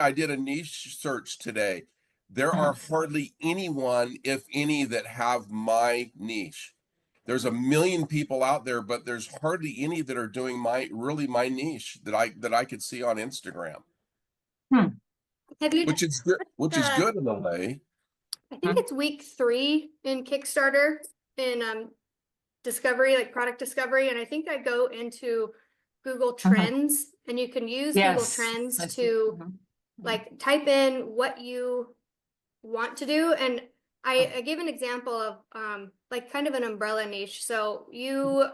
I did a niche search today. There are hardly anyone, if any, that have my niche. There's a million people out there, but there's hardly any that are doing my niche that I could see on Instagram, Hmm. Have you, which is uh, good in a way. I think it's week 3 in Kickstarter in discovery, like product discovery. And I think I go into Google Trends, and you can use Google Yes. Trends to like type in what you want to do. And I gave an example of like kind of an umbrella niche. So you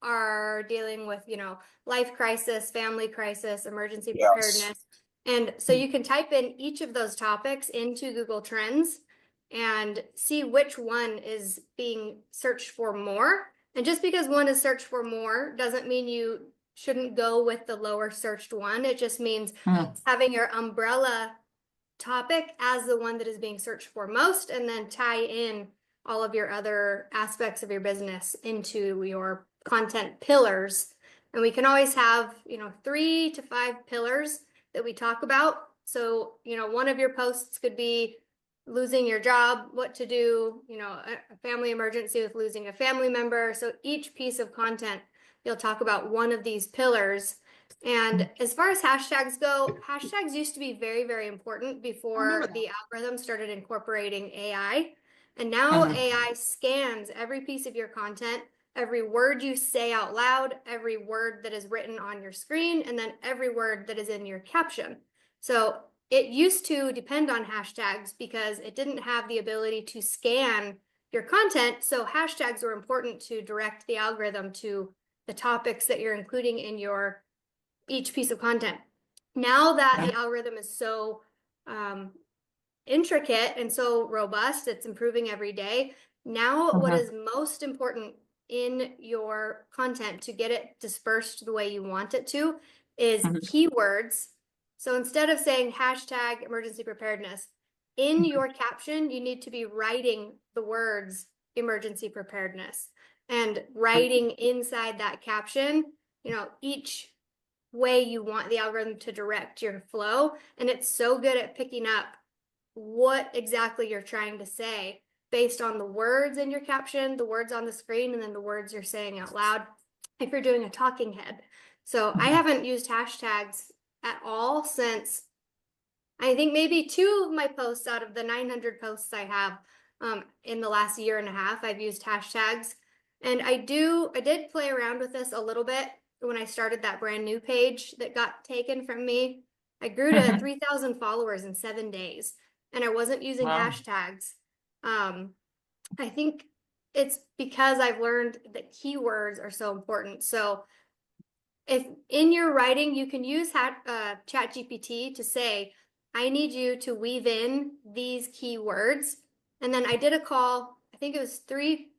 are dealing with, life crisis, family crisis, emergency Yes. preparedness. And so you can type in each of those topics into Google Trends and see which one is being searched for more. And just because one is searched for more doesn't mean you shouldn't go with the lower searched one. It just means having your umbrella topic as the one that is being searched for most, and then tie in all of your other aspects of your business into your content pillars. And we can always have, 3 to 5 pillars that we talk about. So, one of your posts could be losing your job, what to do, a family emergency with losing a family member. So each piece of content, you'll talk about one of these pillars. And as far as hashtags go, hashtags used to be very, very important before the algorithm started incorporating AI. And now AI scans every piece of your content, every word you say out loud, every word that is written on your screen, and then every word that is in your caption. So it used to depend on hashtags because it didn't have the ability to scan your content. So hashtags were important to direct the algorithm to the topics that you're including in your each piece of content. Now that the algorithm is so intricate and so robust, it's improving every day. Now, what is most important in your content to get it dispersed the way you want it to is keywords. So instead of saying hashtag emergency preparedness, in your caption, you need to be writing the words emergency preparedness and writing inside that caption, each way you want the algorithm to direct your flow. And it's so good at picking up what exactly you're trying to say based on the words in your caption, the words on the screen, and then the words you're saying out loud if you're doing a talking head. So I haven't used hashtags at all since I think maybe 2 of my posts out of the 900 posts I have in the last year and a half, I've used hashtags. And I did play around with this a little bit when I started that brand new page that got taken from me. I grew to 3,000 followers in 7 days, and I wasn't using hashtags. I think it's because I've learned that keywords are so important. So if in your writing, you can use ChatGPT to say, I need you to weave in these keywords. And then I did a call, I think it was three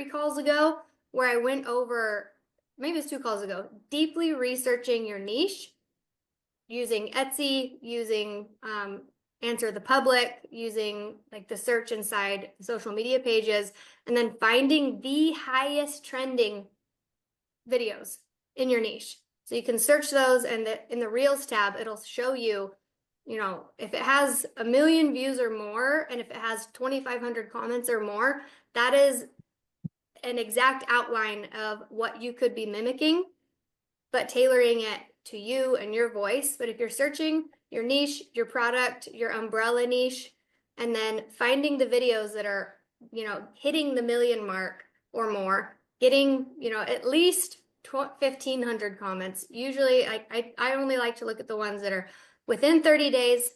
calls ago, where I went over, maybe it was 2 calls ago, deeply researching your niche using Etsy, using Answer the Public, using like the search inside social media pages, and then finding the highest trending videos in your niche. So you can search those, and in the Reels tab, it'll show you, if it has 1 million views or more, and if it has 2,500 comments or more, that is an exact outline of what you could be mimicking, but tailoring it to you and your voice. But if you're searching your niche, your product, your umbrella niche, and then finding the videos that are, hitting the 1 million mark or more, getting, at least 1,500 comments. Usually I only like to look at the ones that are within 30 days,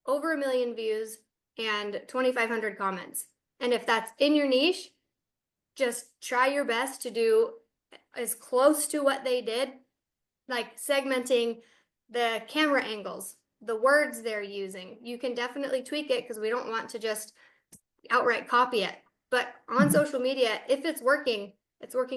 over 1 million views, and 2,500 comments. And if that's in your niche, just try your best to do as close to what they did, like segmenting the camera angles, the words they're using. You can definitely tweak it because we don't want to just outright copy it. But on social media, if it's working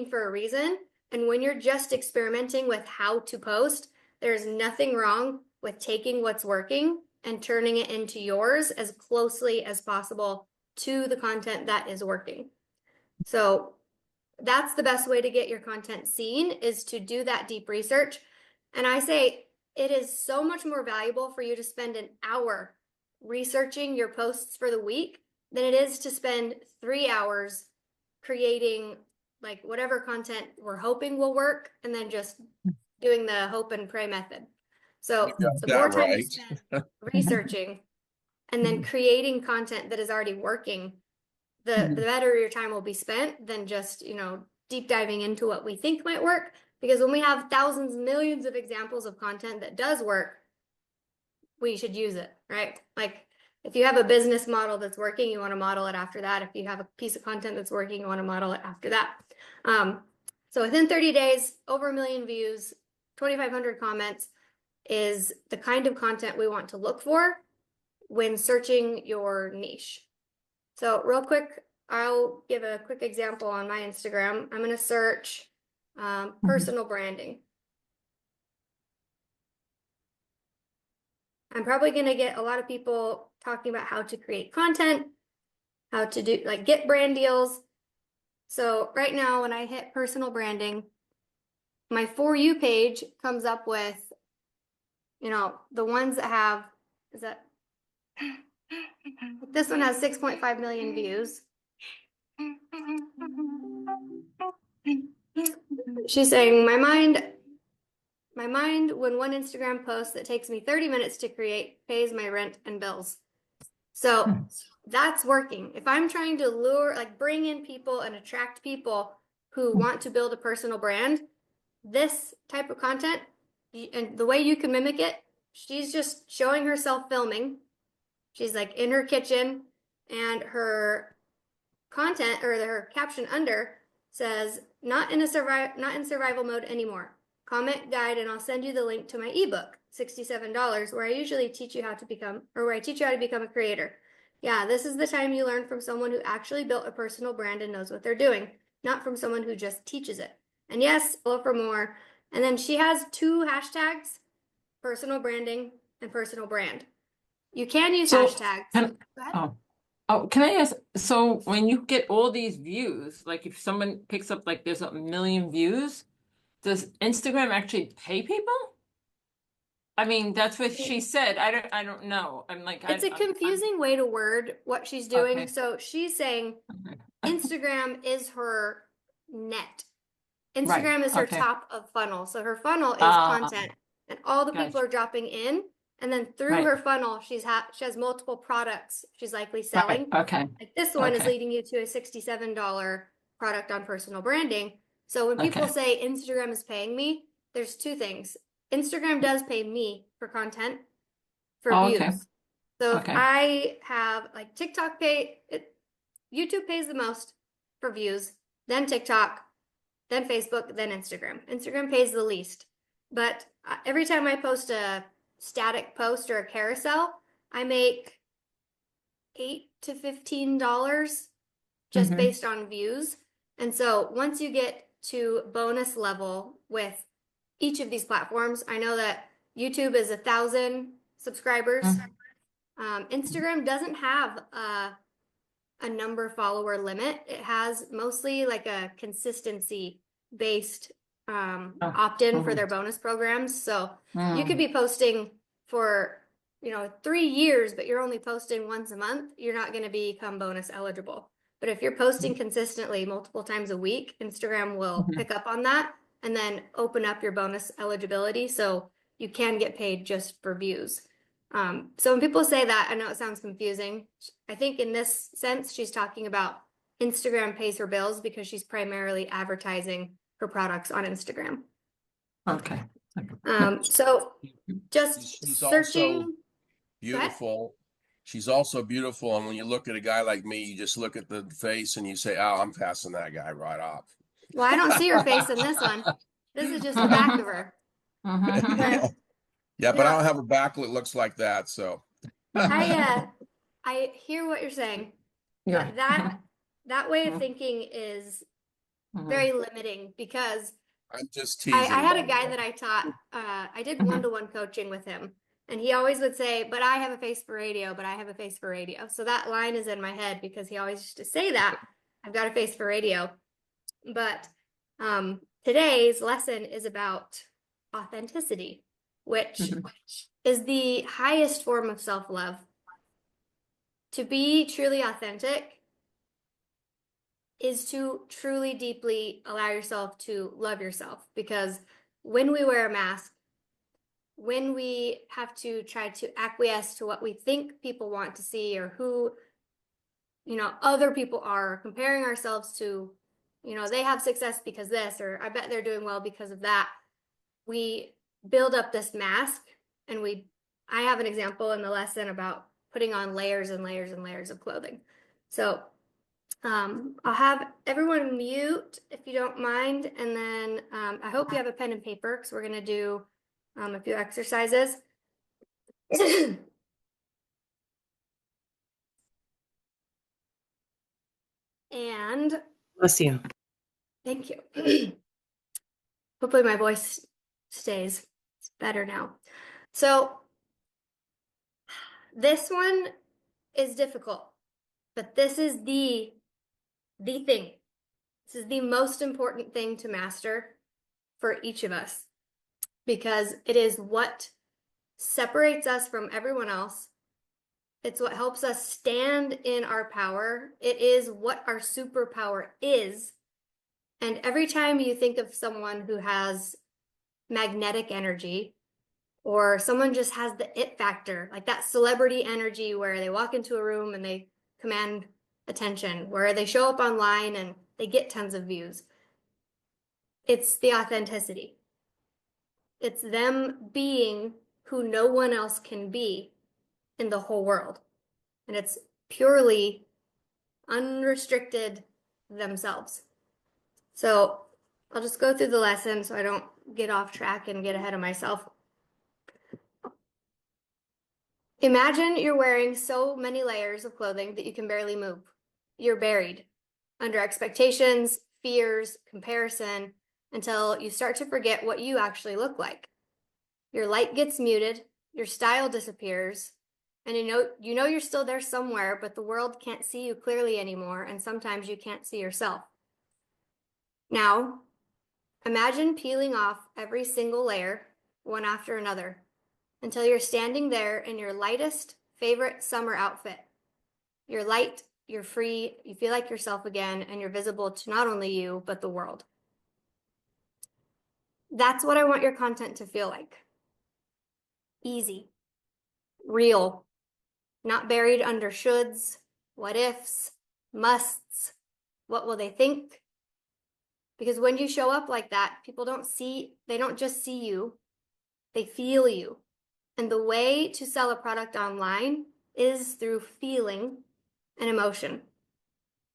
for a reason. And when you're just experimenting with how to post, there's nothing wrong with taking what's working and turning it into yours as closely as possible to the content that is working. So that's the best way to get your content seen, is to do that deep research. And I say, it is so much more valuable for you to spend an hour researching your posts for the week than it is to spend 3 hours creating like whatever content we're hoping will work and then just doing the hope and pray method. So the more time you spend researching and then creating content that is already working, the better your time will be spent than just, deep diving into what we think might work. Because when we have thousands, millions of examples of content that does work, we should use it, right? Like if you have a business model that's working, you want to model it after that. If you have a piece of content that's working, you want to model it after that. So within 30 days, over 1 million views, 2,500 comments is the kind of content we want to look for when searching your niche. So real quick, I'll give a quick example on my Instagram. I'm going to search personal branding. I'm probably going to get a lot of people talking about how to create content, how to do like get brand deals. So right now when I hit personal branding, my For You page comes up with, the ones that have, this one has 6.5 million views. She's saying, my mind, when one Instagram post that takes me 30 minutes to create pays my rent and bills. So that's working. If I'm trying to bring in people and attract people who want to build a personal brand, this type of content and the way you can mimic it, she's just showing herself filming. She's like in her kitchen and her content or her caption under says, not in survival mode anymore. Comment, guide, and I'll send you the link to my ebook, $67, where I usually teach you how to become a creator. Yeah, this is the time you learn from someone who actually built a personal brand and knows what they're doing, not from someone who just teaches it. And yes, look for more. And then she has 2 hashtags, personal branding and personal brand. You can use hashtags. Go ahead. Can I ask, so when you get all these views, like if someone picks up like there's 1 million views, does Instagram actually pay people? I mean, that's what she said. I don't know. I'm like, it's a confusing way to word what she's doing. Okay. So she's saying Instagram is her net. Instagram Right. is her Okay. top of funnel. So her funnel is content, and all the people Gotcha. are dropping in. And then through her funnel, she has multiple products she's likely selling. Right. Okay. Like this one is Okay. leading you to a $67 product on personal branding. So when people Okay. say Instagram is paying me, there's 2 things. Instagram does pay me for content, for Oh, views. okay. So if Okay. I have like YouTube pays the most for views, then TikTok, then Facebook, then Instagram. Instagram pays the least. But every time I post a static post or a carousel, I make $8 to $15 just based on views. And so once you get to bonus level with each of these platforms, I know that YouTube is 1,000 subscribers. Instagram doesn't have a number follower limit. It has mostly like a consistency based opt-in for their bonus programs. So you could be posting for 3 years, but you're only posting once a month. You're not going to become bonus eligible. But if you're posting consistently multiple times a week, Instagram will pick up on that and then open up your bonus eligibility so you can get paid just for views. So when people say that, I know it sounds confusing. I think in this sense, she's talking about Instagram pays her bills because she's primarily advertising her products on Instagram. Okay. So just She's searching. also beautiful. She's also beautiful. And when you look at a guy like me, you just look at the face and you say, oh, I'm passing that guy right off. Well, I don't see her face in this one. This is just the back of her. But, yeah, but I don't have a back that looks like that. So I hear what you're saying. Yeah. That way of thinking is very limiting because I'm just teasing. I had a guy that I taught, I did one-to-one coaching with him, and he always would say, but I have a face for radio, but I have a face for radio. So that line is in my head because he always used to say that, I've got a face for radio. But today's lesson is about authenticity. which is the highest form of self-love. To be truly authentic is to truly deeply allow yourself to love yourself, because when we wear a mask, when we have to try to acquiesce to what we think people want to see, or who, other people are, comparing ourselves to, they have success because this, or I bet they're doing well because of that. We build up this mask, and I have an example in the lesson about putting on layers and layers and layers of clothing. So I'll have everyone mute if you don't mind, and then I hope you have a pen and paper, because we're going to do a few exercises. And Bless you. thank you. Hopefully my voice stays. It's better now. So this one is difficult, but this is the thing. This is the most important thing to master for each of us, because it is what separates us from everyone else. It's what helps us stand in our power. It is what our superpower is. And every time you think of someone who has magnetic energy, or someone just has the it factor, like that celebrity energy where they walk into a room and they command attention, where they show up online and they get tons of views, it's the authenticity. It's them being who no one else can be in the whole world. And it's purely unrestricted themselves. So I'll just go through the lesson so I don't get off track and get ahead of myself. Imagine you're wearing so many layers of clothing that you can barely move. You're buried under expectations, fears, comparison, until you start to forget what you actually look like. Your light gets muted, your style disappears, and you know you're still there somewhere, but the world can't see you clearly anymore, and sometimes you can't see yourself. Now, imagine peeling off every single layer, one after another, until you're standing there in your lightest favorite summer outfit. You're light, you're free, you feel like yourself again, and you're visible to not only you, but the world. That's what I want your content to feel like. Easy, real, not buried under shoulds, what ifs, musts, what will they think? Because when you show up like that, people they don't just see you, they feel you. And the way to sell a product online is through feeling and emotion.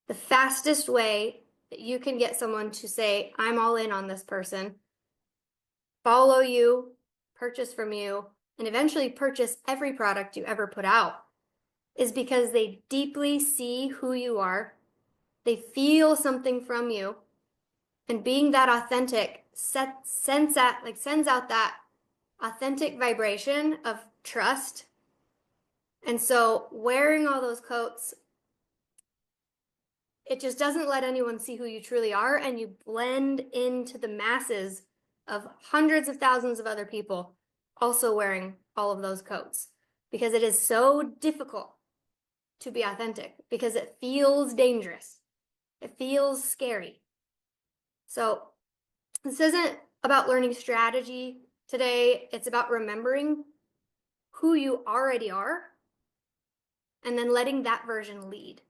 The fastest way that you can get someone to say, I'm all in on this person, follow you, purchase from you, and eventually purchase every product you ever put out, is because they deeply see who you are, they feel something from you, and being that authentic sends out that authentic vibration of trust. And so wearing all those coats, it just doesn't let anyone see who you truly are, and you blend into the masses of hundreds of thousands of other people also wearing all of those coats, because it is so difficult to be authentic, because it feels dangerous. It feels scary. So this isn't about learning strategy today. It's about remembering who you already are and then letting that version lead.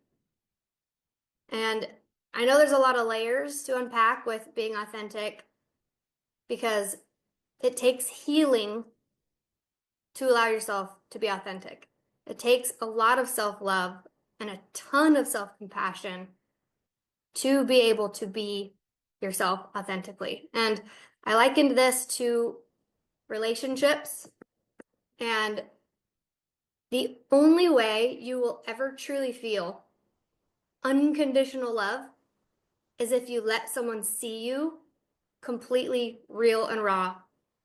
And I know there's a lot of layers to unpack with being authentic, because it takes healing to allow yourself to be authentic. It takes a lot of self-love and a ton of self-compassion to be able to be yourself authentically. And I likened this to relationships, and the only way you will ever truly feel unconditional love is if you let someone see you completely real and raw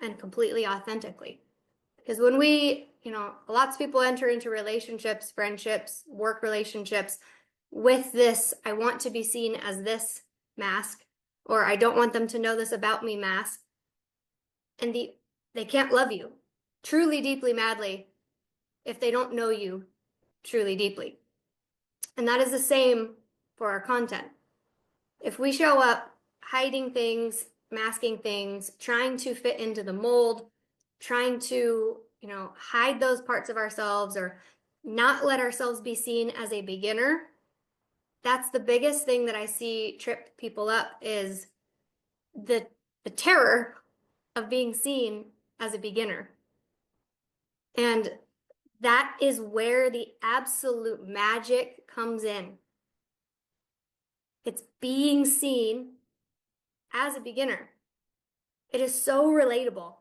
and completely authentically. Because when lots of people enter into relationships, friendships, work relationships with this, I want to be seen as this mask, or I don't want them to know this about me mask. And they can't love you. truly, deeply, madly if they don't know you truly, deeply. And that is the same for our content. If we show up hiding things, masking things, trying to fit into the mold, trying to, hide those parts of ourselves or not let ourselves be seen as a beginner, that's the biggest thing that I see trip people up is the terror of being seen as a beginner. And that is where the absolute magic comes in. It's being seen as a beginner. It is so relatable.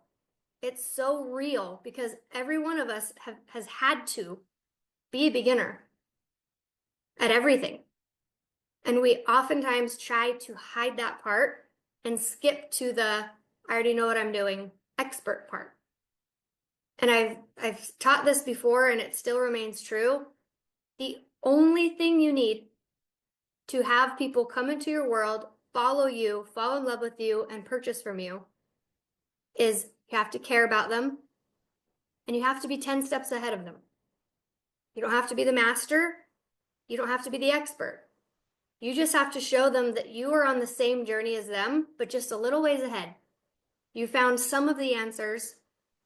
It's so real because every one of us has had to be a beginner at everything. And we oftentimes try to hide that part and skip to the I already know what I'm doing expert part. And I've taught this before and it still remains true. The only thing you need to have people come into your world, follow you, fall in love with you, and purchase from you is you have to care about them and you have to be 10 steps ahead of them. You don't have to be the master. You don't have to be the expert. You just have to show them that you are on the same journey as them, but just a little ways ahead. You found some of the answers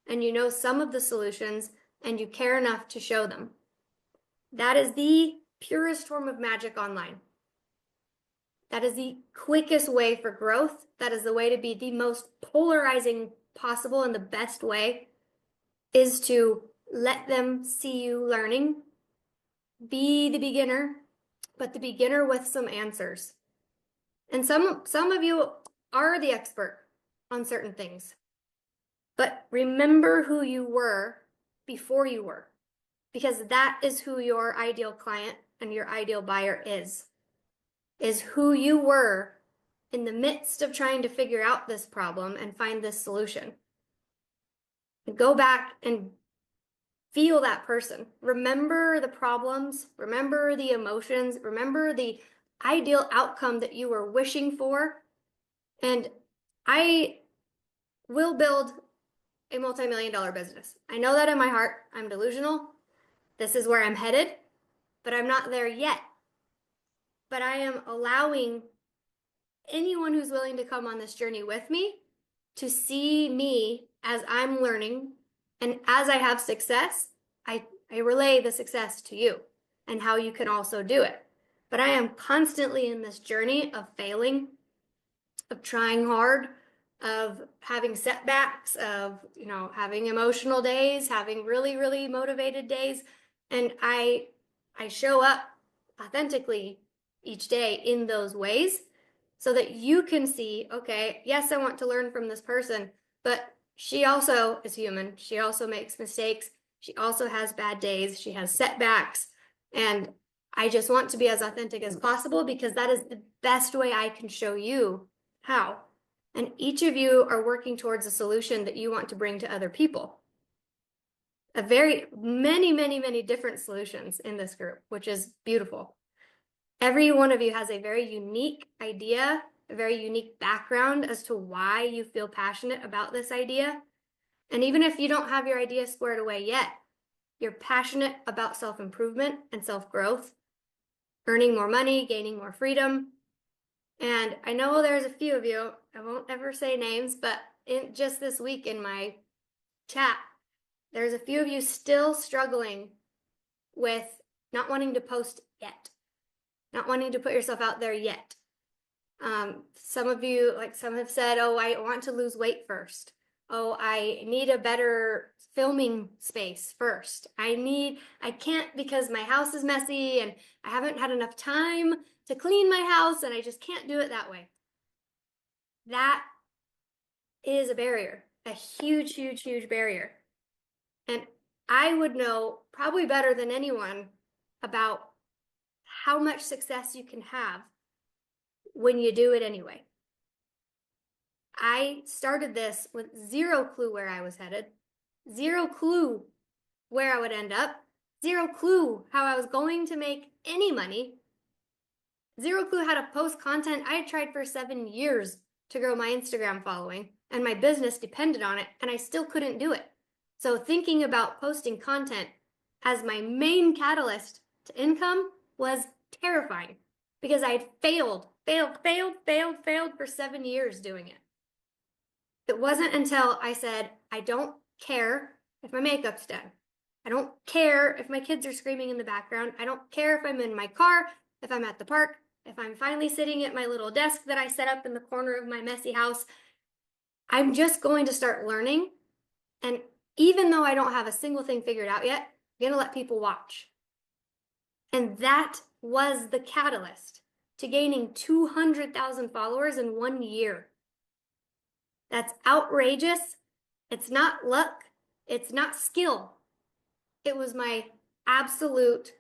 and you know some of the solutions and you care enough to show them. That is the purest form of magic online. That is the quickest way for growth. That is the way to be the most polarizing possible, and the best way is to let them see you learning. Be the beginner, but the beginner with some answers. And some of you are the expert on certain things. But remember who you were before you were, because that is who your ideal client and your ideal buyer is who you were in the midst of trying to figure out this problem and find this solution. And go back and feel that person. Remember the problems, remember the emotions, remember the ideal outcome that you were wishing for. And I will build a multi-million-dollar business. I know that in my heart. I'm delusional. This is where I'm headed, but I'm not there yet. But I am allowing anyone who's willing to come on this journey with me to see me as I'm learning. And as I have success, I relay the success to you and how you can also do it. But I am constantly in this journey of failing, of trying hard, of having setbacks, of, having emotional days, having really, really motivated days. And I show up authentically each day in those ways so that you can see, okay, yes, I want to learn from this person, but she also is human. She also makes mistakes. She also has bad days. She has setbacks. And I just want to be as authentic as possible because that is the best way I can show you how. And each of you are working towards a solution that you want to bring to other people. Many different solutions in this group, which is beautiful. Every one of you has a very unique idea, a very unique background as to why you feel passionate about this idea. And even if you don't have your idea squared away yet, you're passionate about self-improvement and self-growth, earning more money, gaining more freedom. And I know there's a few of you, I won't ever say names, but just this week in my chat, there's a few of you still struggling with not wanting to post yet. Not wanting to put yourself out there yet. Some of you, some have said, oh, I want to lose weight first. Oh, I need a better filming space first. I can't because my house is messy and I haven't had enough time to clean my house and I just can't do it that way. That is a barrier, a huge, huge, huge barrier. And I would know probably better than anyone about how much success you can have when you do it anyway. I started this with zero clue where I was headed, zero clue where I would end up, zero clue how I was going to make any money, zero clue how to post content. I had tried for 7 years to grow my Instagram following, and my business depended on it, and I still couldn't do it. So thinking about posting content as my main catalyst to income was terrifying because I'd failed for 7 years doing it. It wasn't until I said, I don't care if my makeup's done. I don't care if my kids are screaming in the background. I don't care if I'm in my car, if I'm at the park, if I'm finally sitting at my little desk that I set up in the corner of my messy house. I'm just going to start learning. And even though I don't have a single thing figured out yet, I'm going to let people watch. And that was the catalyst to gaining 200,000 followers in 1 year. That's outrageous. It's not luck. It's not skill. It was my absolute,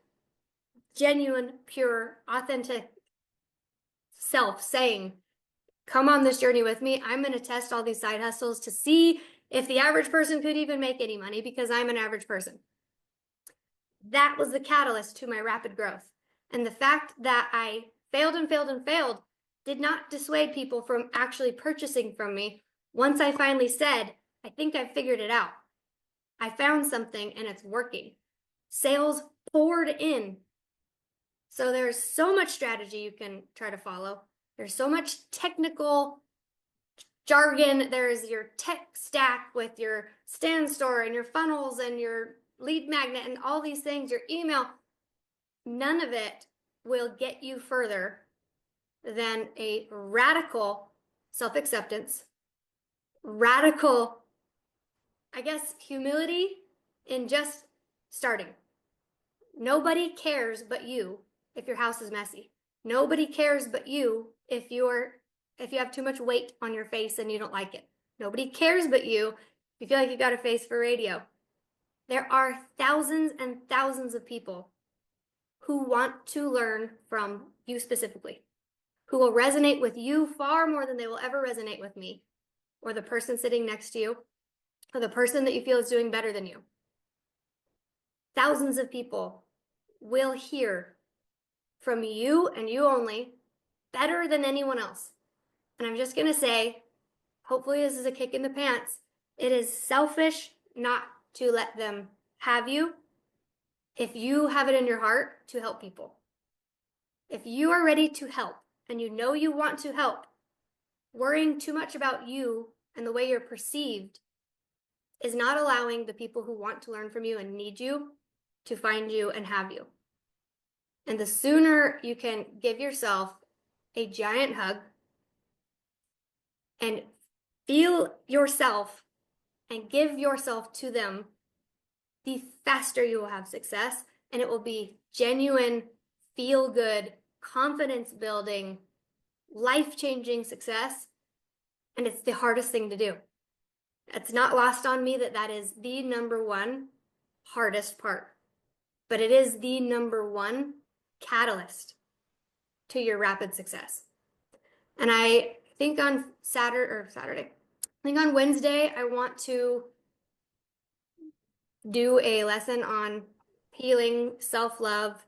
genuine, pure, authentic self saying, come on this journey with me. I'm going to test all these side hustles to see if the average person could even make any money because I'm an average person. That was the catalyst to my rapid growth. And the fact that I failed and failed and failed did not dissuade people from actually purchasing from me. Once I finally said, I think I've figured it out. I found something and it's working. Sales poured in. So there's so much strategy you can try to follow. There's so much technical jargon. There's your tech stack with your stand store and your funnels and your lead magnet and all these things, your email. None of it will get you further than a radical self-acceptance, radical, I guess, humility in just starting. Nobody cares but you if your house is messy. Nobody cares but you if you have too much weight on your face and you don't like it. Nobody cares but you if you feel like you got a face for radio. There are thousands and thousands of people who want to learn from you specifically, who will resonate with you far more than they will ever resonate with me, or the person sitting next to you, or the person that you feel is doing better than you. Thousands of people will hear from you and you only better than anyone else. And I'm just going to say, hopefully this is a kick in the pants. It is selfish not to let them have you if you have it in your heart to help people. If you are ready to help and you know you want to help, worrying too much about you and the way you're perceived is not allowing the people who want to learn from you and need you to find you and have you. And the sooner you can give yourself a giant hug and feel yourself and give yourself to them, the faster you will have success. And it will be genuine, feel good, confidence building, life-changing success. And it's the hardest thing to do. It's not lost on me that that is the number one hardest part, but it is the number one catalyst to your rapid success. And I think on Saturday, I think on Wednesday, I want to do a lesson on healing, self-love.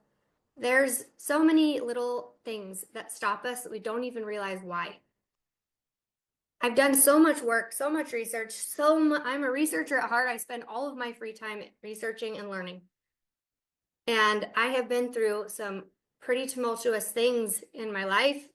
There's so many little things that stop us that we don't even realize why. I've done so much work, so much research, I'm a researcher at heart. I spend all of my free time researching and learning. And I have been through some pretty tumultuous things in my life,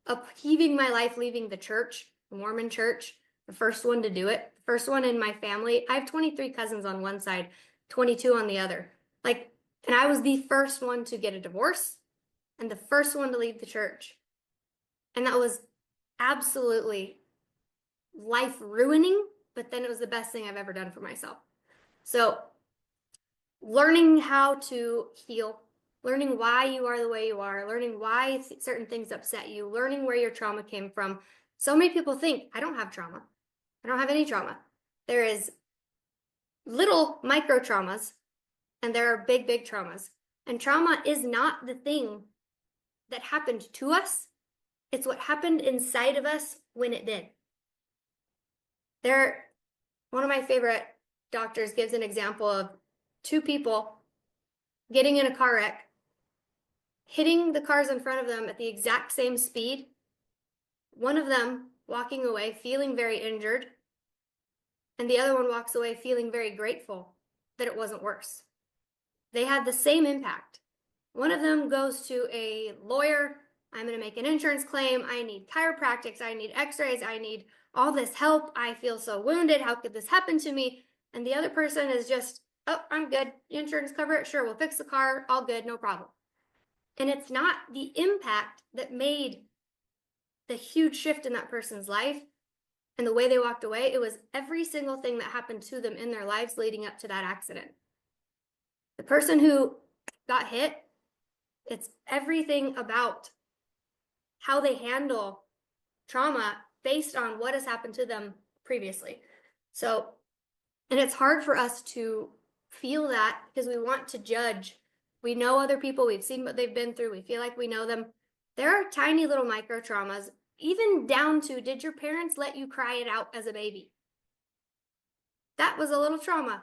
upheaving my life, leaving the church, the Mormon church, the first one to do it, the first one in my family. I have 23 cousins on one side, 22 on the other. And I was the first one to get a divorce and the first one to leave the church. And that was absolutely life ruining, but then it was the best thing I've ever done for myself. So learning how to heal, learning why you are the way you are, learning why certain things upset you, learning where your trauma came from. So many people think, I don't have trauma. I don't have any trauma. There is little micro traumas and there are big, big traumas. And trauma is not the thing that happened to us. It's what happened inside of us when it did. One of my favorite doctors gives an example of two people getting in a car wreck, hitting the cars in front of them at the exact same speed, one of them walking away feeling very injured, and the other one walks away feeling very grateful that it wasn't worse. They had the same impact. One of them goes to a lawyer. I'm going to make an insurance claim. I need chiropractics. I need x-rays. I need all this help. I feel so wounded. How could this happen to me? And the other person is just, oh, I'm good. Insurance cover it. Sure, we'll fix the car. All good. No problem. And it's not the impact that made the huge shift in that person's life and the way they walked away. It was every single thing that happened to them in their lives leading up to that accident. The person who got hit, it's everything about how they handle trauma based on what has happened to them previously. So, and it's hard for us to feel that because we want to judge. We know other people, we've seen what they've been through, we feel like we know them. There are tiny little micro traumas, even down to, did your parents let you cry it out as a baby? That was a little trauma.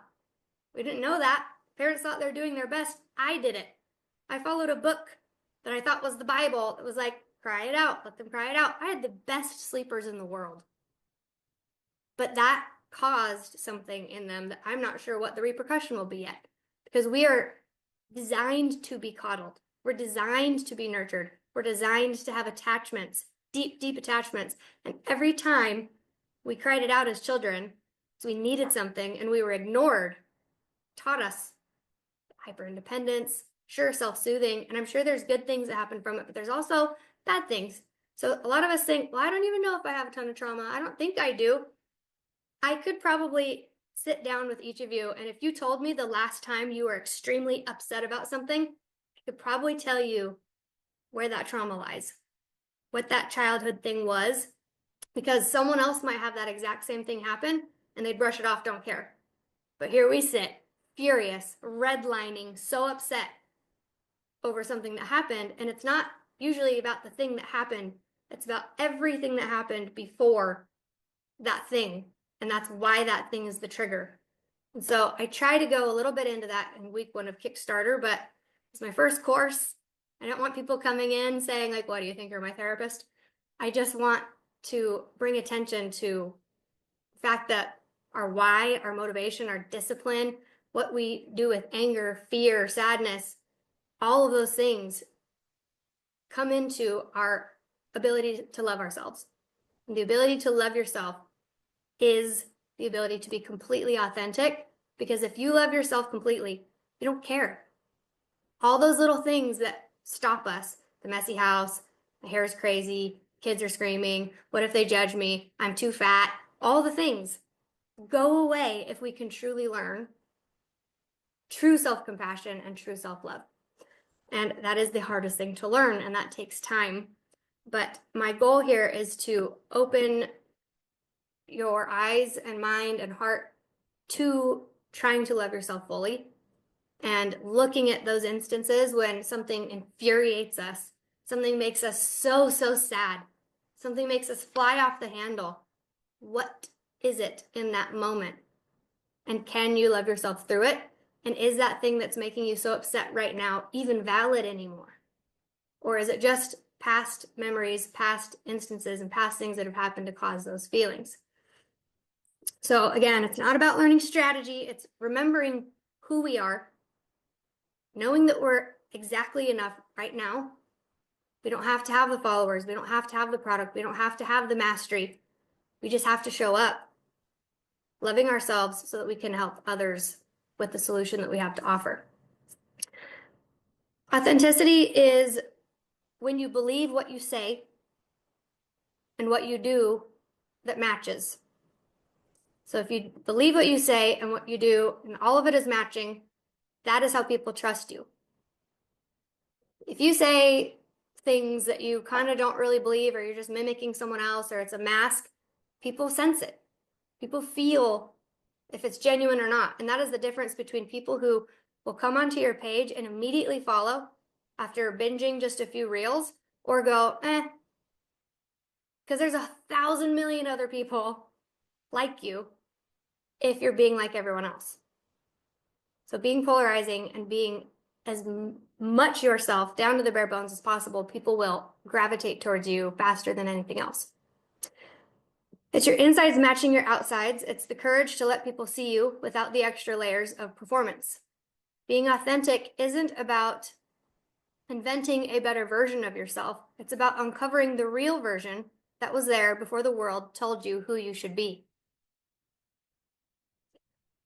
We didn't know that. Parents thought they were doing their best. I did it. I followed a book that I thought was the Bible. It was like, cry it out, let them cry it out. I had the best sleepers in the world. But that caused something in them that I'm not sure what the repercussion will be yet. Because we are designed to be coddled. We're designed to be nurtured. We're designed to have attachments, deep, deep attachments. And every time we cried it out as children, so we needed something and we were ignored, taught us hyper-independence, sure, self-soothing, and I'm sure there's good things that happen from it, but there's also bad things. So a lot of us think, well, I don't even know if I have a ton of trauma. I don't think I do. I could probably sit down with each of you, and if you told me the last time you were extremely upset about something, I could probably tell you where that trauma lies, what that childhood thing was, because someone else might have that exact same thing happen, and they'd brush it off, don't care. But here we sit, furious, redlining, so upset over something that happened, and it's not usually about the thing that happened. It's about everything that happened before that thing, and that's why that thing is the trigger. And so I try to go a little bit into that in week 1 of Kickstarter, but it's my first course. I don't want people coming in saying like, what do you think, you're my therapist? I just want to bring attention to the fact that our why, our motivation, our discipline, what we do with anger, fear, sadness, all of those things come into our ability to love ourselves. And the ability to love yourself is the ability to be completely authentic, because if you love yourself completely, you don't care. All those little things that stop us, the messy house, my hair is crazy, kids are screaming, what if they judge me, I'm too fat, all the things go away if we can truly learn true self-compassion and true self-love. And that is the hardest thing to learn, and that takes time. But my goal here is to open your eyes and mind and heart to trying to love yourself fully and looking at those instances when something infuriates us, something makes us so sad, something makes us fly off the handle. What is it in that moment? And can you love yourself through it? And is that thing that's making you so upset right now even valid anymore? Or is it just past memories, past instances, and past things that have happened to cause those feelings? So again, it's not about learning strategy. It's remembering who we are, knowing that we're exactly enough right now. We don't have to have the followers. We don't have to have the product. We don't have to have the mastery. We just have to show up, loving ourselves so that we can help others with the solution that we have to offer. Authenticity is when you believe what you say and what you do that matches. So if you believe what you say and what you do and all of it is matching, that is how people trust you. If you say things that you kind of don't really believe, or you're just mimicking someone else, or it's a mask, people sense it. People feel if it's genuine or not. And that is the difference between people who will come onto your page and immediately follow after binging just a few reels, or go, because there's 1,000 million other people like you if you're being like everyone else. So being polarizing and being as much yourself down to the bare bones as possible, people will gravitate towards you faster than anything else. It's your insides matching your outsides. It's the courage to let people see you without the extra layers of performance. Being authentic isn't about inventing a better version of yourself. It's about uncovering the real version that was there before the world told you who you should be.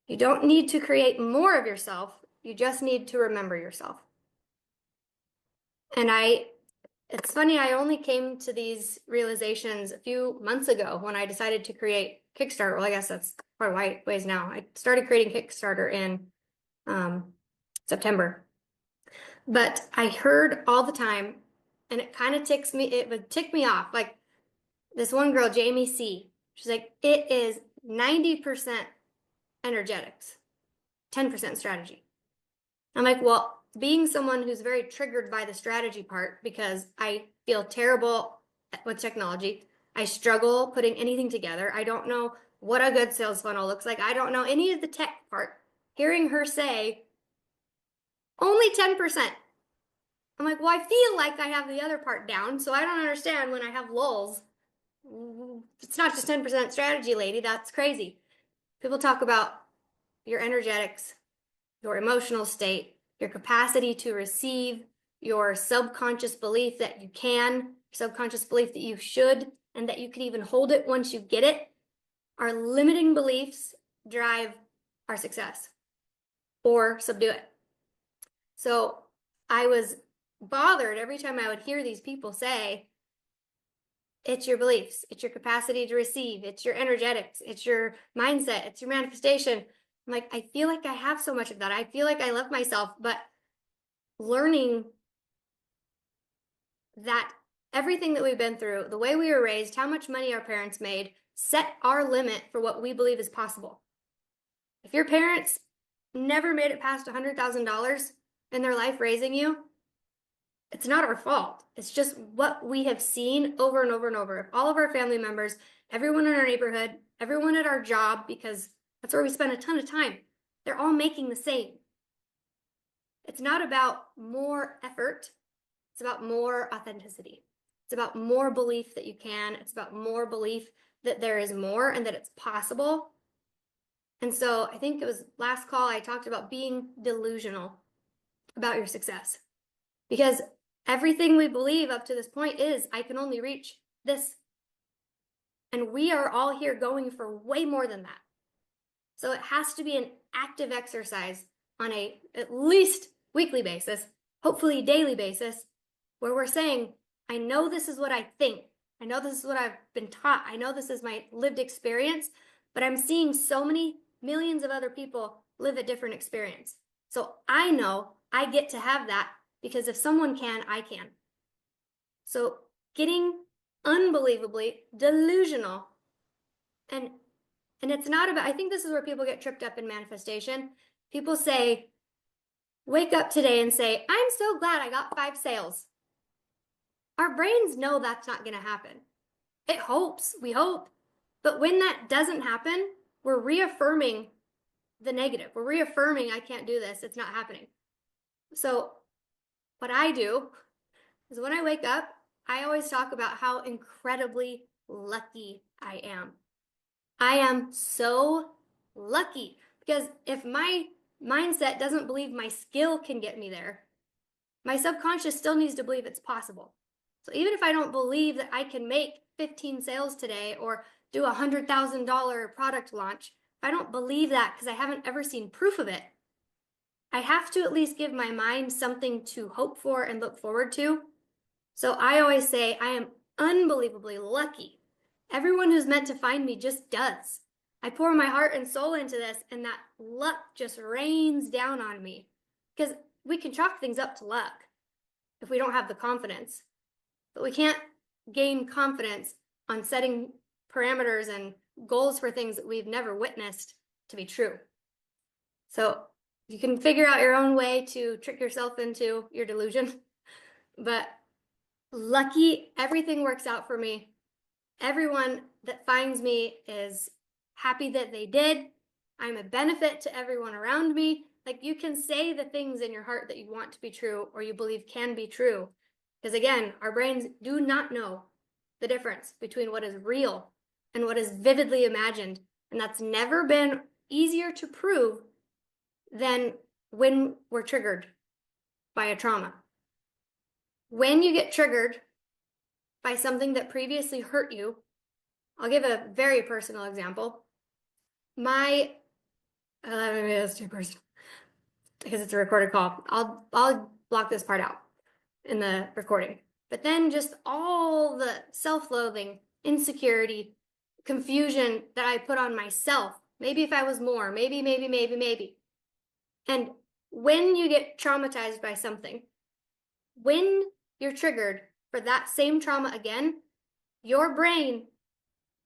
You don't need to create more of yourself. You just need to remember yourself. And it's funny, I only came to these realizations a few months ago when I decided to create Kickstarter. Well, I guess that's part of why ways now. I started creating Kickstarter in September. But I heard all the time, and it kind of it would tick me off. Like this one girl, Jamie C., she's like, it is 90% energetics, 10% strategy. I'm like, well, being someone who's very triggered by the strategy part because I feel terrible with technology. I struggle putting anything together. I don't know what a good sales funnel looks like. I don't know any of the tech part. Hearing her say only 10%. I'm like, well, I feel like I have the other part down, so I don't understand when I have lulls. It's not just 10% strategy, lady. That's crazy. People talk about your energetics, your emotional state, your capacity to receive, your subconscious belief that you can, subconscious belief that you should, and that you can even hold it once you get it. Our limiting beliefs drive our success or subdue it. So I was bothered every time I would hear these people say, it's your beliefs, it's your capacity to receive, it's your energetics, it's your mindset, it's your manifestation. I'm like, I feel like I have so much of that. I feel like I love myself, but learning that everything that we've been through, the way we were raised, how much money our parents made, set our limit for what we believe is possible. If your parents never made it past $100,000 in their life raising you, it's not our fault. It's just what we have seen over and over and over. If all of our family members, everyone in our neighborhood, everyone at our job, because that's where we spend a ton of time, they're all making the same. It's not about more effort. It's about more authenticity. It's about more belief that you can. It's about more belief that there is more and that it's possible. And so I think it was last call I talked about being delusional about your success. Because everything we believe up to this point is, I can only reach this. And we are all here going for way more than that. So it has to be an active exercise on a at least weekly basis, hopefully daily basis, where we're saying, I know this is what I think. I know this is what I've been taught. I know this is my lived experience, but I'm seeing so many millions of other people live a different experience. So I know I get to have that because if someone can, I can. So getting unbelievably delusional. And it's not about, I think this is where people get tripped up in manifestation. People say, wake up today and say, I'm so glad I got 5 sales. Our brains know that's not going to happen. It hopes, we hope. But when that doesn't happen, we're reaffirming the negative. We're reaffirming, I can't do this. It's not happening. So what I do is when I wake up, I always talk about how incredibly lucky I am. I am so lucky because if my mindset doesn't believe my skill can get me there, my subconscious still needs to believe it's possible. So even if I don't believe that I can make 15 sales today or do a $100,000 product launch, if I don't believe that because I haven't ever seen proof of it, I have to at least give my mind something to hope for and look forward to. So I always say I am unbelievably lucky. Everyone who's meant to find me just does. I pour my heart and soul into this, and that luck just rains down on me. Because we can chalk things up to luck if we don't have the confidence. But we can't gain confidence on setting parameters and goals for things that we've never witnessed to be true. So you can figure out your own way to trick yourself into your delusion. But lucky, everything works out for me. Everyone that finds me is happy that they did. I'm a benefit to everyone around me. Like, you can say the things in your heart that you want to be true or you believe can be true. Because again, our brains do not know the difference between what is real and what is vividly imagined. And that's never been easier to prove than when we're triggered by a trauma. When you get triggered by something that previously hurt you, I'll give a very personal example. Maybe that's too personal because it's a recorded call. I'll block this part out in the recording. But then just all the self-loathing, insecurity, confusion that I put on myself. Maybe if I was more, maybe. And when you get traumatized by something, when you're triggered for that same trauma again, your brain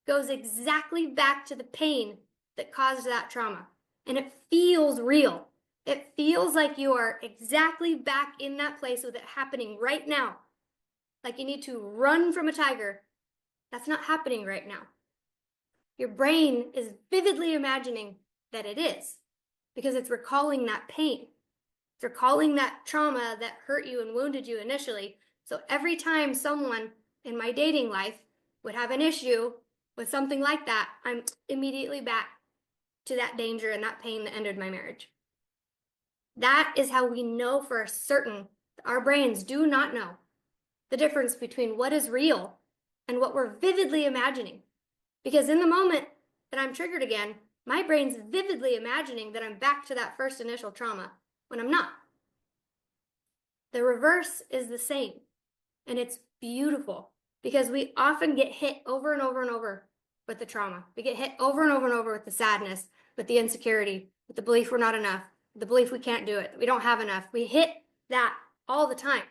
goes exactly back to the pain that caused that trauma. And it feels real. It feels like you are exactly back in that place with it happening right now. Like you need to run from a tiger. That's not happening right now. Your brain is vividly imagining that it is because it's recalling that pain. It's recalling that trauma that hurt you and wounded you initially. So every time someone in my dating life would have an issue with something like that, I'm immediately back to that danger and that pain that ended my marriage. That is how we know for certain that our brains do not know the difference between what is real and what we're vividly imagining. Because in the moment that I'm triggered again, my brain's vividly imagining that I'm back to that first initial trauma when I'm not. The reverse is the same, and it's beautiful because we often get hit over and over and over with the trauma. We get hit over and over and over with the sadness, with the insecurity, with the belief we're not enough, the belief we can't do it, that we don't have enough. We hit that all the time.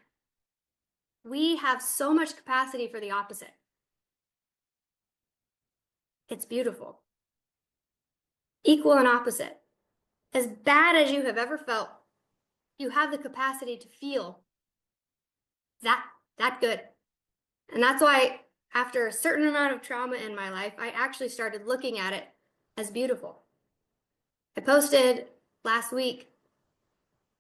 We have so much capacity for the opposite. It's beautiful. Equal and opposite. As bad as you have ever felt, you have the capacity to feel that good. And that's why after a certain amount of trauma in my life, I actually started looking at it as beautiful. I posted last week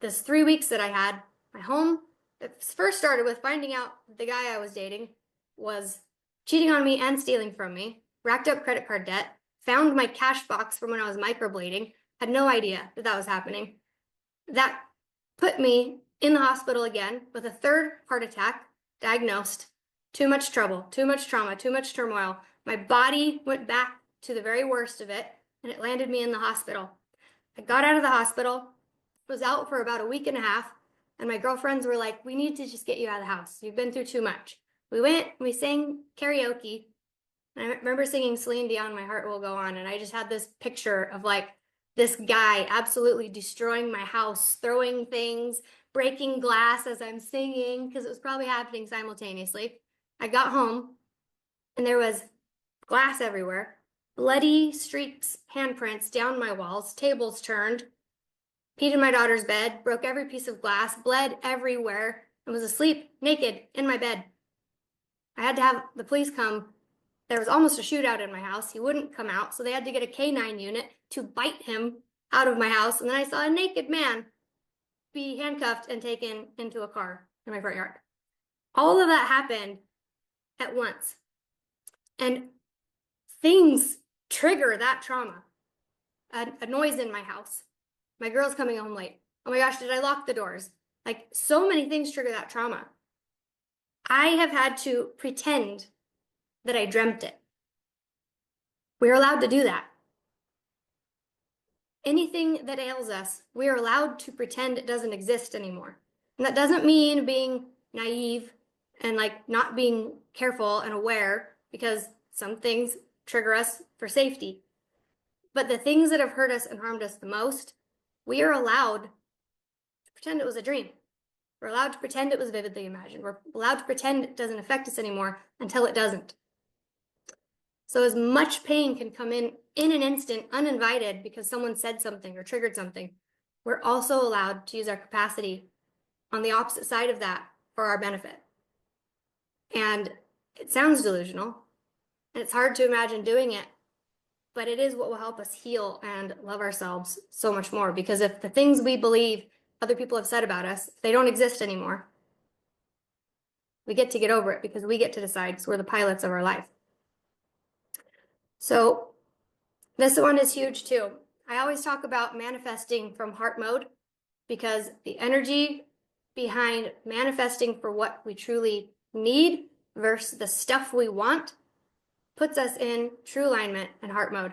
this 3 weeks that I had my home. It first started with finding out the guy I was dating was cheating on me and stealing from me, racked up credit card debt, found my cash box from when I was microblading, had no idea that was happening. That put me in the hospital again with a third heart attack, diagnosed. Too much trouble, too much trauma, too much turmoil. My body went back to the very worst of it, and it landed me in the hospital. I got out of the hospital, was out for about a week and a half, and my girlfriends were like, we need to just get you out of the house. You've been through too much. We went, we sang karaoke, and I remember singing Celine Dion, My Heart Will Go On, and I just had this picture of like this guy absolutely destroying my house, throwing things, breaking glass as I'm singing, because it was probably happening simultaneously. I got home, and there was glass everywhere, bloody streaks, handprints down my walls, tables turned, peed in my daughter's bed, broke every piece of glass, bled everywhere, and was asleep naked in my bed. I had to have the police come. There was almost a shootout in my house. He wouldn't come out, so they had to get a K9 unit to bite him out of my house. And then I saw a naked man be handcuffed and taken into a car in my front yard. All of that happened at once. And things trigger that trauma. A noise in my house. My girl's coming home late. Oh my gosh, did I lock the doors? Like, so many things trigger that trauma. I have had to pretend that I dreamt it. We're allowed to do that. Anything that ails us, we are allowed to pretend it doesn't exist anymore. And that doesn't mean being naive and like not being careful and aware, because some things trigger us for safety. But the things that have hurt us and harmed us the most, we are allowed to pretend it was a dream. We're allowed to pretend it was vividly imagined. We're allowed to pretend it doesn't affect us anymore until it doesn't. So as much pain can come in an instant, uninvited, because someone said something or triggered something, we're also allowed to use our capacity on the opposite side of that for our benefit. And it sounds delusional, and it's hard to imagine doing it, but it is what will help us heal and love ourselves so much more. Because if the things we believe other people have said about us, they don't exist anymore, we get to get over it because we get to decide, because we're the pilots of our life. So this one is huge too. I always talk about manifesting from heart mode because the energy behind manifesting for what we truly need versus the stuff we want puts us in true alignment and heart mode.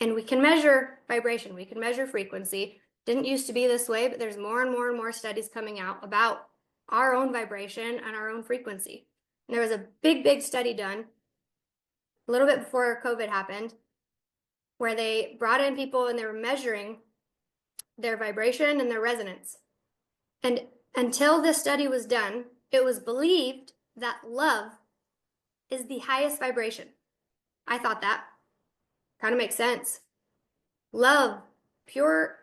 And we can measure vibration, we can measure frequency. Didn't used to be this way, but there's more and more and more studies coming out about our own vibration and our own frequency. And there was a big study done a little bit before COVID happened, where they brought in people and they were measuring their vibration and their resonance. And until this study was done, it was believed that love is the highest vibration. I thought that kind of makes sense. Love, pure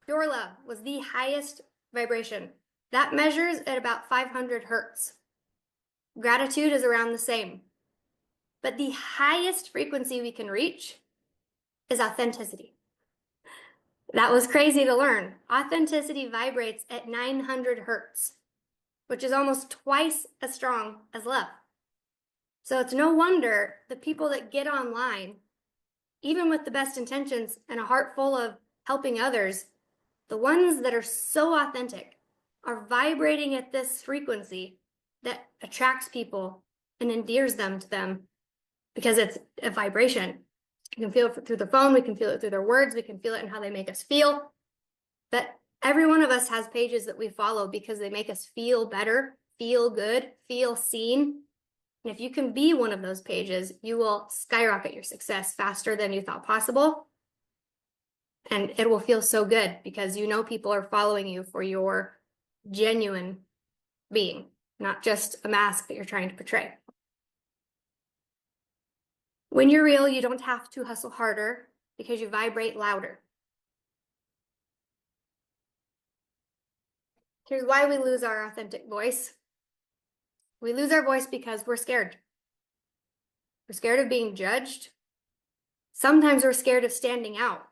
love was the highest vibration. That measures at about 500 hertz. Gratitude is around the same. But the highest frequency we can reach is authenticity. That was crazy to learn. Authenticity vibrates at 900 hertz, which is almost twice as strong as love. So it's no wonder the people that get online, even with the best intentions and a heart full of helping others, the ones that are so authentic are vibrating at this frequency that attracts people and endears them to them because it's a vibration. You can feel it through the phone, we can feel it through their words, we can feel it in how they make us feel. But every one of us has pages that we follow because they make us feel better, feel good, feel seen. And if you can be one of those pages, you will skyrocket your success faster than you thought possible. And it will feel so good because you know people are following you for your genuine being, not just a mask that you're trying to portray. When you're real, you don't have to hustle harder because you vibrate louder. Here's why we lose our authentic voice. We lose our voice because we're scared. We're scared of being judged. Sometimes we're scared of standing out.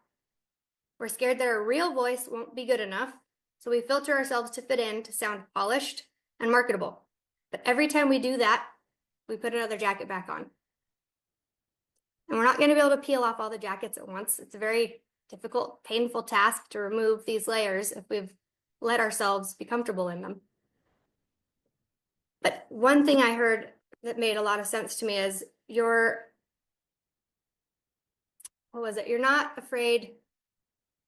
We're scared that our real voice won't be good enough, so we filter ourselves to fit in to sound polished and marketable. But every time we do that, we put another jacket back on. And we're not going to be able to peel off all the jackets at once. It's a very difficult, painful task to remove these layers if we've let ourselves be comfortable in them. But one thing I heard that made a lot of sense to me is what was it? You're not afraid.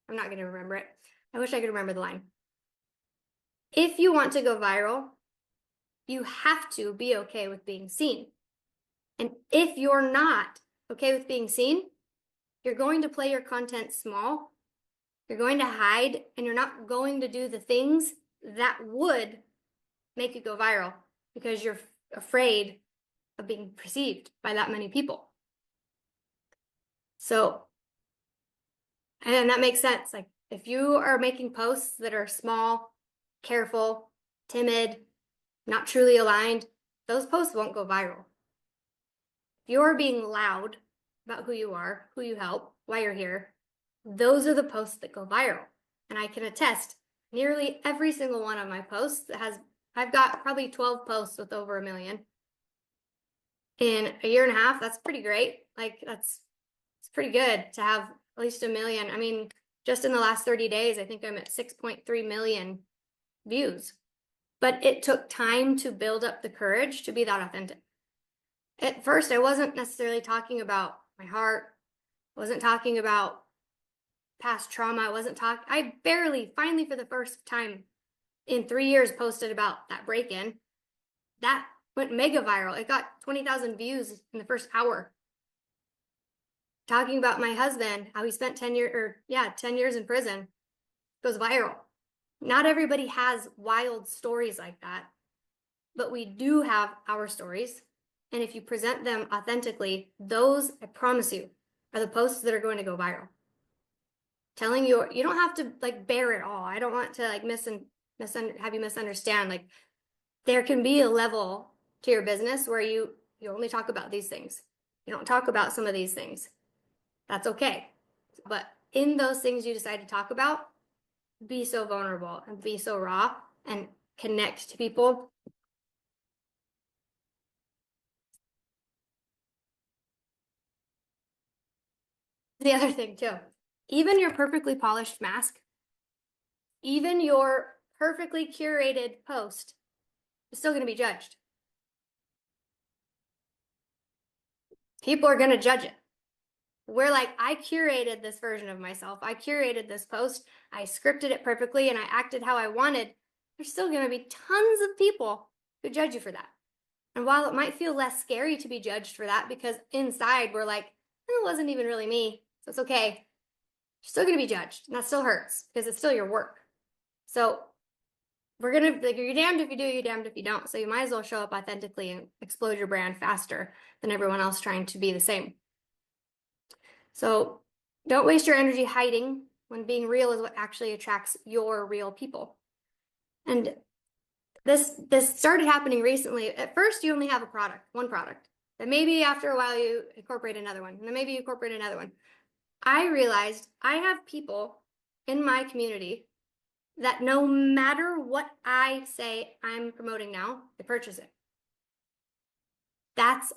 I'm not going to remember it. I wish I could remember the line. If you want to go viral, you have to be okay with being seen. And if you're not okay with being seen, you're going to play your content small, you're going to hide, and you're not going to do the things that would make you go viral because you're afraid of being perceived by that many people. So, and that makes sense. Like if you are making posts that are small, careful, timid, not truly aligned, those posts won't go viral. If you're being loud about who you are, who you help, why you're here, those are the posts that go viral. And I can attest, nearly every single one of my posts I've got probably 12 posts with over 1 million. In a year and a half, that's pretty great. Like it's pretty good to have at least 1 million. I mean, just in the last 30 days, I think I'm at 6.3 million views. But it took time to build up the courage to be that authentic. At first, I wasn't necessarily talking about my heart. I wasn't talking about past trauma. I barely, finally for the first time in 3 years, posted about that break-in. That went mega viral. It got 20,000 views in the first hour. Talking about my husband, how he spent 10 years in prison, goes viral. Not everybody has wild stories like that, but we do have our stories. And if you present them authentically, those, I promise you, are the posts that are going to go viral. Telling you, you don't have to like bear it all. I don't want to like have you misunderstand. Like there can be a level to your business where you only talk about these things. You don't talk about some of these things. That's okay. But in those things you decide to talk about, be so vulnerable and be so raw and connect to people. the other thing too. Even your perfectly polished mask, even your perfectly curated post is still going to be judged. People are going to judge it. We're like, I curated this version of myself. I curated this post. I scripted it perfectly and I acted how I wanted. There's still going to be tons of people who judge you for that. And while it might feel less scary to be judged for that, because inside we're like, it wasn't even really me, so it's okay. You're still going to be judged, and that still hurts because it's still your work. So we're going to, like, you're damned if you do, you're damned if you don't. So you might as well show up authentically and explode your brand faster than everyone else trying to be the same. So don't waste your energy hiding when being real is what actually attracts your real people. And this started happening recently. At first, you only have one product. Then maybe after a while you incorporate another one. And then maybe you incorporate another one. I realized I have people in my community that no matter what I say I'm promoting now, they purchase it. That's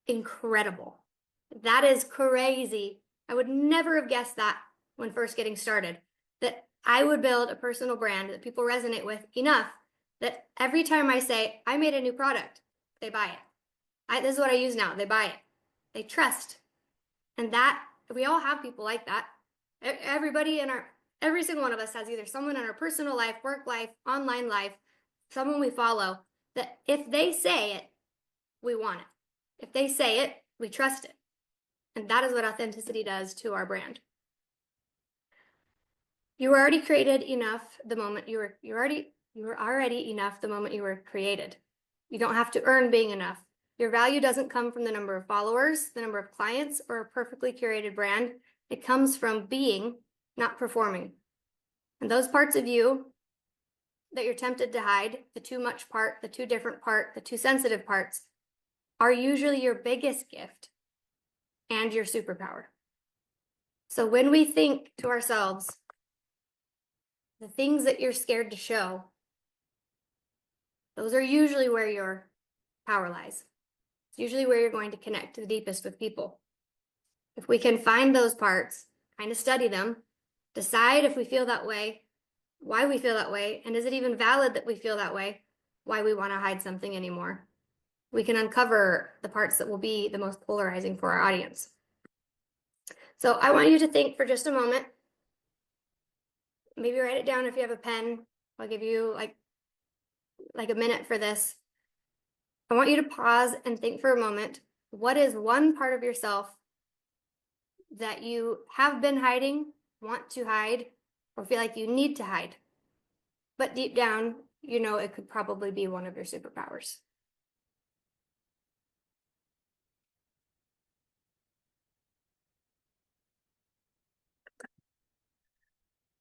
incredible. That is crazy. I would never have guessed that when first getting started, that I would build a personal brand that people resonate with enough that every time I say, I made a new product, they buy it. This is what I use now. They buy it. They trust. And that, we all have people like that. Everybody every single one of us has either someone in our personal life, work life, online life, someone we follow, that if they say it, we want it. If they say it, we trust it. And that is what authenticity does to our brand. You were already created enough the moment you were already enough the moment you were created. You don't have to earn being enough. Your value doesn't come from the number of followers, the number of clients, or a perfectly curated brand. It comes from being, not performing. And those parts of you that you're tempted to hide, the too much part, the too different part, the too sensitive parts, are usually your biggest gift and your superpower. So when we think to ourselves, the things that you're scared to show, those are usually where your power lies. It's usually where you're going to connect the deepest with people. If we can find those parts, kind of study them, decide if we feel that way, why we feel that way, and is it even valid that we feel that way, why we want to hide something anymore, we can uncover the parts that will be the most polarizing for our audience. So I want you to think for just a moment. Maybe write it down if you have a pen. I'll give you like a minute for this. I want you to pause and think for a moment. What is one part of yourself that you have been hiding, want to hide, or feel like you need to hide? But deep down, you know it could probably be one of your superpowers.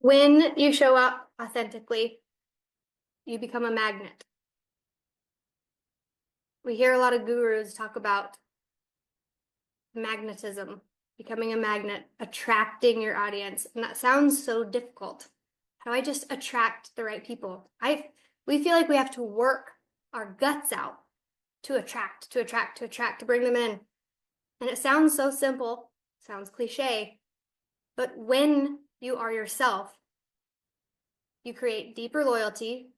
When you show up authentically, you become a magnet. We hear a lot of gurus talk about magnetism, becoming a magnet, attracting your audience. And that sounds so difficult. How do I just attract the right people? We feel like we have to work our guts out to attract, to bring them in. And it sounds so simple, sounds cliche, but when you are yourself, you create deeper loyalty,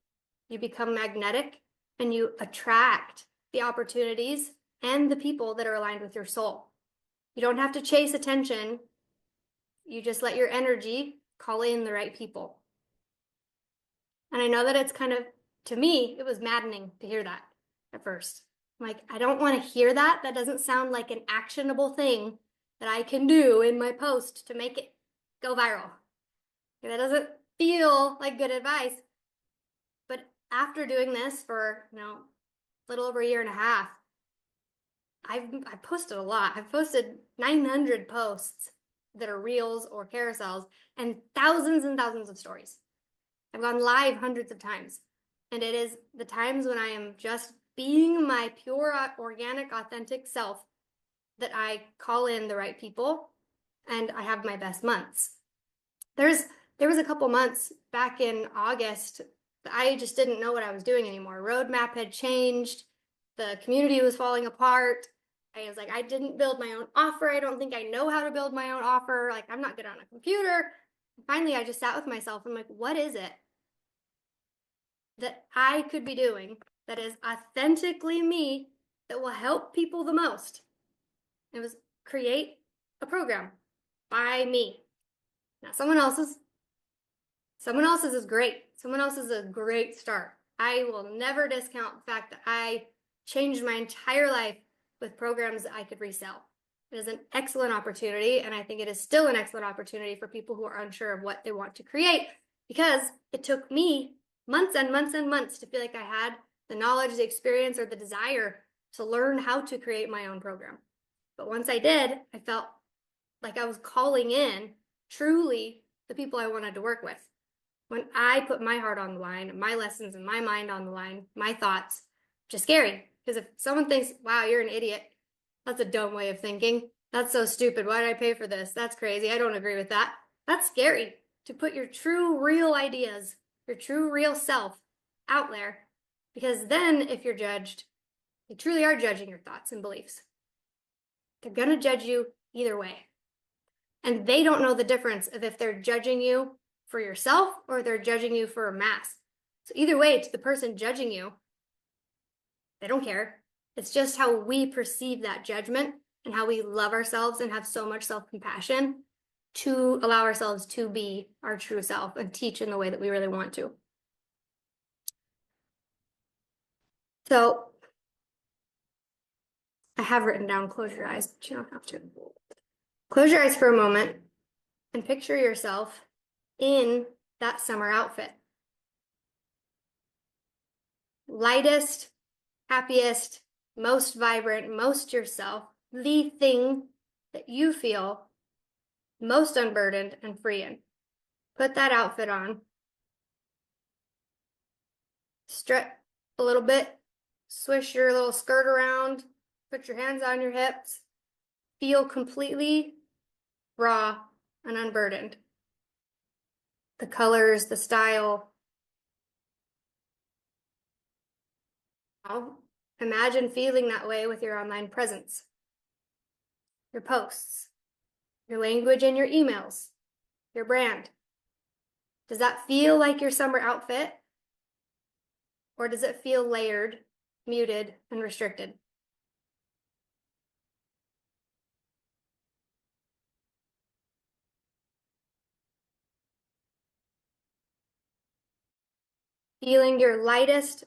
you become magnetic, and you attract the opportunities and the people that are aligned with your soul. You don't have to chase attention. You just let your energy call in the right people. And I know that it's kind of, to me, it was maddening to hear that at first. I'm like, I don't want to hear that. That doesn't sound like an actionable thing that I can do in my post to make it go viral. That doesn't feel like good advice. But after doing this for, a little over a year and a half, I've posted a lot. I've posted 900 posts that are reels or carousels and thousands of stories. I've gone live hundreds of times. And it is the times when I am just being my pure, organic, authentic self that I call in the right people and I have my best months. There was a couple months back in August that I just didn't know what I was doing anymore. Roadmap had changed. The community was falling apart. I was like, I didn't build my own offer. I don't think I know how to build my own offer. Like, I'm not good on a computer. Finally, I just sat with myself. I'm like, what is it that I could be doing that is authentically me that will help people the most? It was create a program by me. Now, someone else's is great. Someone else's is a great start. I will never discount the fact that I changed my entire life with programs that I could resell. It is an excellent opportunity, and I think it is still an excellent opportunity for people who are unsure of what they want to create, because it took me months and months and months to feel like I had the knowledge, the experience, or the desire to learn how to create my own program. But once I did, I felt like I was calling in truly the people I wanted to work with. When I put my heart on the line, my lessons and my mind on the line, my thoughts, which is scary. Because if someone thinks, wow, you're an idiot, that's a dumb way of thinking. That's so stupid. Why did I pay for this? That's crazy. I don't agree with that. That's scary, to put your true, real ideas, your true, real self out there. Because then if you're judged, you truly are judging your thoughts and beliefs. They're going to judge you either way. And they don't know the difference of if they're judging you for yourself or they're judging you for a mass. So either way, to the person judging you, they don't care. It's just how we perceive that judgment and how we love ourselves and have so much self-compassion to allow ourselves to be our true self and teach in the way that we really want to. So I have written down close your eyes, but you don't have to. Close your eyes for a moment and picture yourself in that summer outfit. Lightest, happiest, most vibrant, most yourself, the thing that you feel most unburdened and free in. Put that outfit on. Strut a little bit, swish your little skirt around, put your hands on your hips. Feel completely raw and unburdened. The colors, the style. Now, imagine feeling that way with your online presence, your posts, your language and your emails, your brand. Does that feel like your summer outfit? Or does it feel layered, muted, and restricted? Feeling your lightest,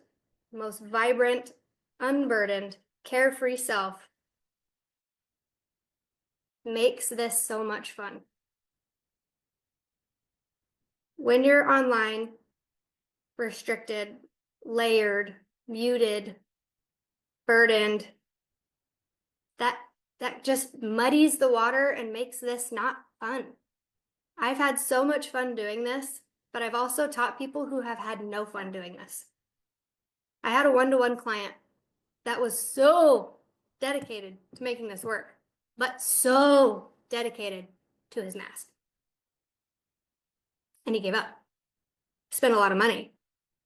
most vibrant, unburdened, carefree self makes this so much fun. When you're online, restricted, layered, muted, burdened, that just muddies the water and makes this not fun. I've had so much fun doing this, but I've also taught people who have had no fun doing this. I had a one-to-one client that was so dedicated to making this work, but so dedicated to his mask. And he gave up. Spent a lot of money.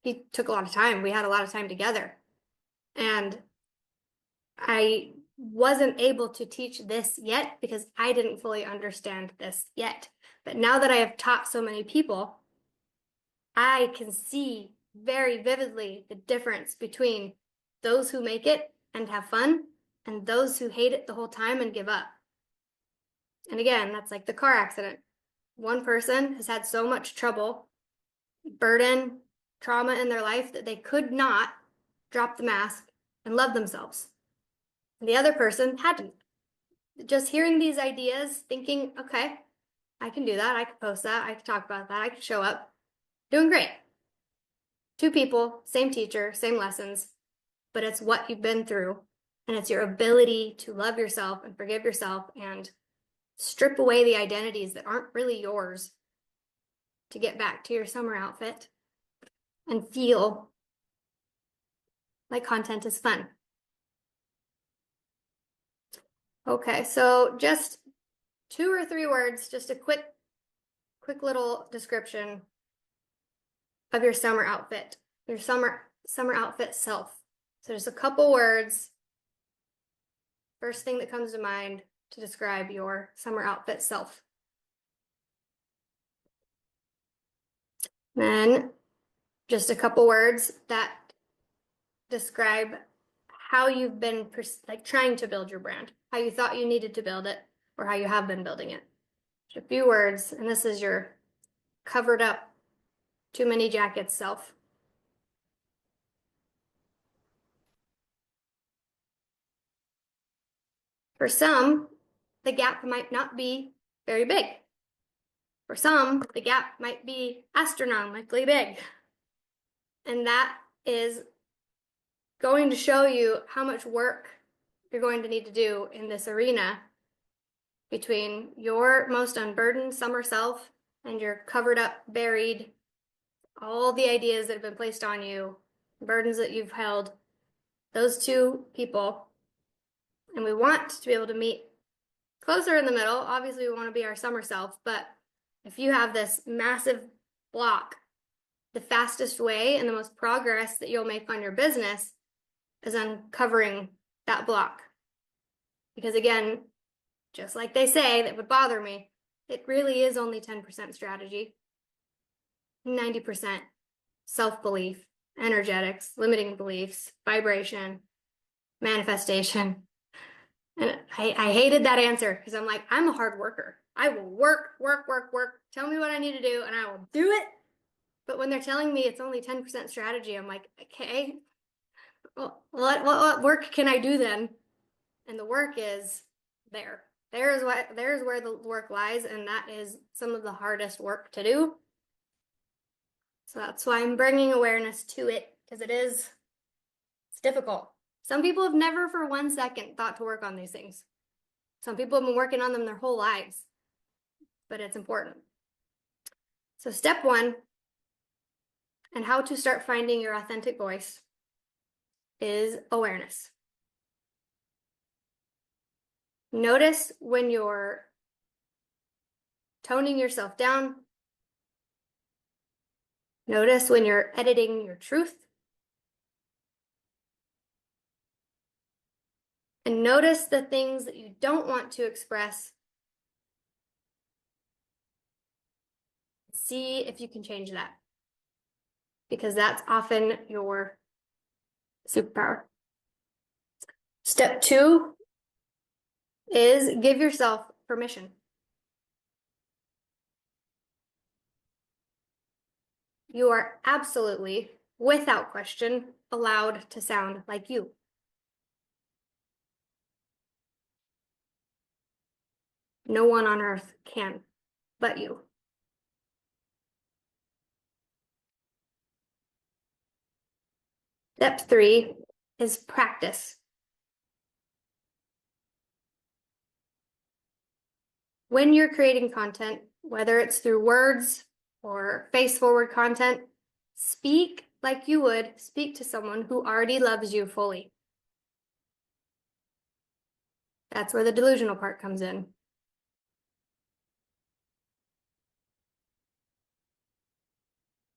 He took a lot of time. We had a lot of time together. And I wasn't able to teach this yet because I didn't fully understand this yet. But now that I have taught so many people, I can see very vividly the difference between those who make it and have fun and those who hate it the whole time and give up. And again, that's like the car accident. One person has had so much trouble, burden, trauma in their life that they could not drop the mask and love themselves. And the other person hadn't. Just hearing these ideas, thinking, okay, I can do that. I could post that. I could talk about that. I could show up. Doing great. Two people, same teacher, same lessons, but it's what you've been through. And it's your ability to love yourself and forgive yourself and strip away the identities that aren't really yours to get back to your summer outfit and feel like content is fun. Okay, so just 2 or 3 words, just a quick little description of your summer outfit, your summer outfit self. So just a couple words First thing that comes to mind to describe your summer outfit self. Then just a couple words that describe how you've been like trying to build your brand, how you thought you needed to build it, or how you have been building it. Just a few words, and this is your covered up too many jackets self. For some, the gap might not be very big. For some, the gap might be astronomically big. And that is going to show you how much work you're going to need to do in this arena between your most unburdened summer self and your covered up, buried, all the ideas that have been placed on you, burdens that you've held, those two people. And we want to be able to meet closer in the middle. Obviously, we want to be our summer self, but if you have this massive block, the fastest way and the most progress that you'll make on your business is uncovering that block. Because again, just like they say, that would bother me, it really is only 10% strategy, 90% self-belief, energetics, limiting beliefs, vibration, manifestation. And I hated that answer because I'm like, I'm a hard worker. I will work. Tell me what I need to do and I will do it. But when they're telling me it's only 10% strategy, I'm like, okay, well, what work can I do then? And the work is there. There's where the work lies, and that is some of the hardest work to do. So that's why I'm bringing awareness to it, because it's difficult. Some people have never for 1 second thought to work on these things. Some people have been working on them their whole lives, but it's important. So step 1, and how to start finding your authentic voice, is awareness. Notice when you're toning yourself down. Notice when you're editing your truth. And notice the things that you don't want to express. See if you can change that, because that's often your superpower. Step 2 is give yourself permission. You are absolutely, without question, allowed to sound like you. No one on earth can but you. Step 3 is practice. When you're creating content, whether it's through words or face-forward content, speak like you would speak to someone who already loves you fully. That's where the delusional part comes in.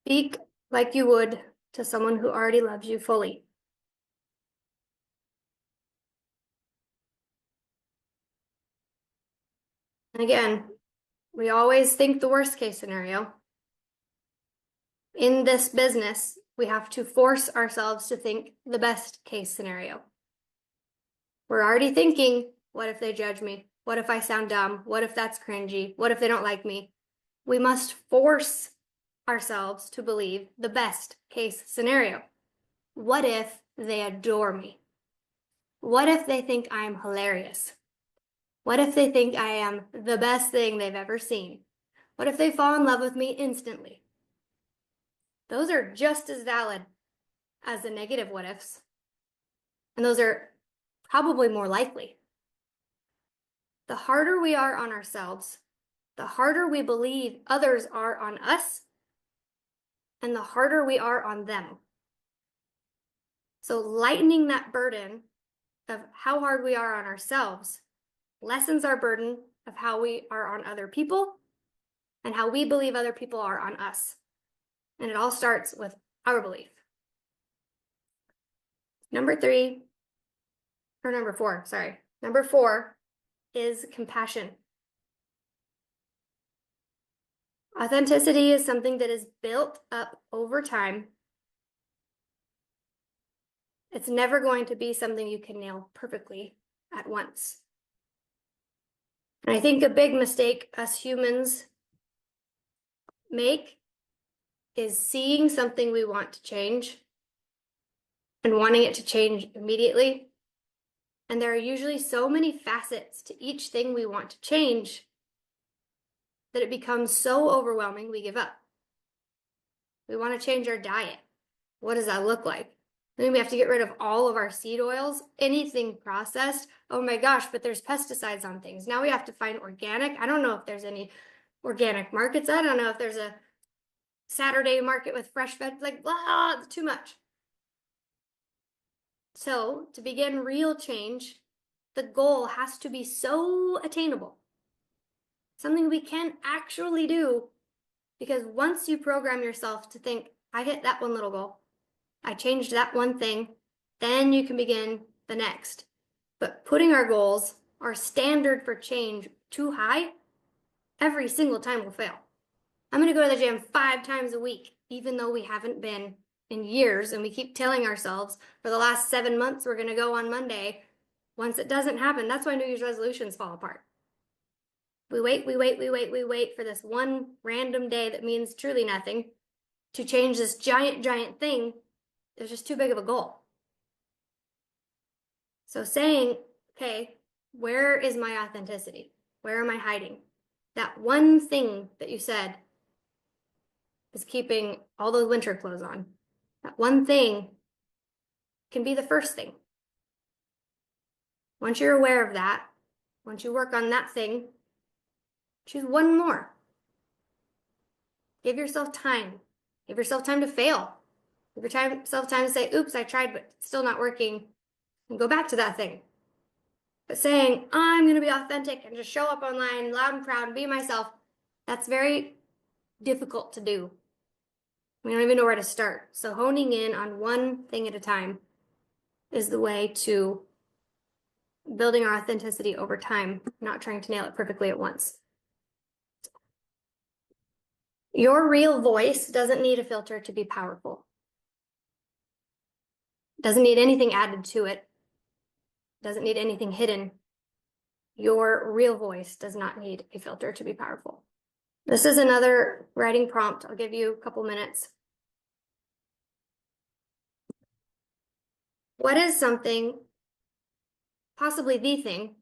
Speak like you would to someone who already loves you fully. And again, we always think the worst case scenario. In this business, we have to force ourselves to think the best case scenario. We're already thinking, what if they judge me? What if I sound dumb? What if that's cringy? What if they don't like me? We must force ourselves to believe the best case scenario. What if they adore me? What if they think I'm hilarious? What if they think I am the best thing they've ever seen? What if they fall in love with me instantly? Those are just as valid as the negative what ifs. And those are probably more likely. The harder we are on ourselves, the harder we believe others are on us, and the harder we are on them. So lightening that burden of how hard we are on ourselves lessens our burden of how we are on other people and how we believe other people are on us. And it all starts with our belief. Number 4, sorry. Number 4 is compassion. Authenticity is something that is built up over time. It's never going to be something you can nail perfectly at once. And I think a big mistake us humans make is seeing something we want to change and wanting it to change immediately. And there are usually so many facets to each thing we want to change that it becomes so overwhelming we give up. We want to change our diet. What does that look like? Then we have to get rid of all of our seed oils, anything processed. Oh my gosh, but there's pesticides on things. Now we have to find organic. I don't know if there's any organic markets. I don't know if there's a Saturday market with fresh veg. Like, blah, too much. So to begin real change, the goal has to be so attainable. Something we can actually do, because once you program yourself to think, I hit that one little goal, I changed that one thing, then you can begin the next. But putting our goals, our standard for change, too high, every single time will fail. I'm going to go to the gym 5 times a week, even though we haven't been in years, and we keep telling ourselves for the last 7 months we're going to go on Monday. Once it doesn't happen, that's why New Year's resolutions fall apart. We wait for this one random day that means truly nothing to change this giant thing. It's just too big of a goal. So saying, okay, where is my authenticity? Where am I hiding? That one thing that you said is keeping all those winter clothes on. That one thing can be the first thing. Once you're aware of that, once you work on that thing, choose one more. Give yourself time. Give yourself time to fail. Give yourself time to say, oops, I tried, but it's still not working. And go back to that thing. But saying, I'm going to be authentic and just show up online loud and proud and be myself, that's very difficult to do. We don't even know where to start. So honing in on one thing at a time is the way to building our authenticity over time, not trying to nail it perfectly at once. Your real voice doesn't need a filter to be powerful. Doesn't need anything added to it. Doesn't need anything hidden. Your real voice does not need a filter to be powerful. This is another writing prompt. I'll give you a couple minutes. What is something, possibly the thing,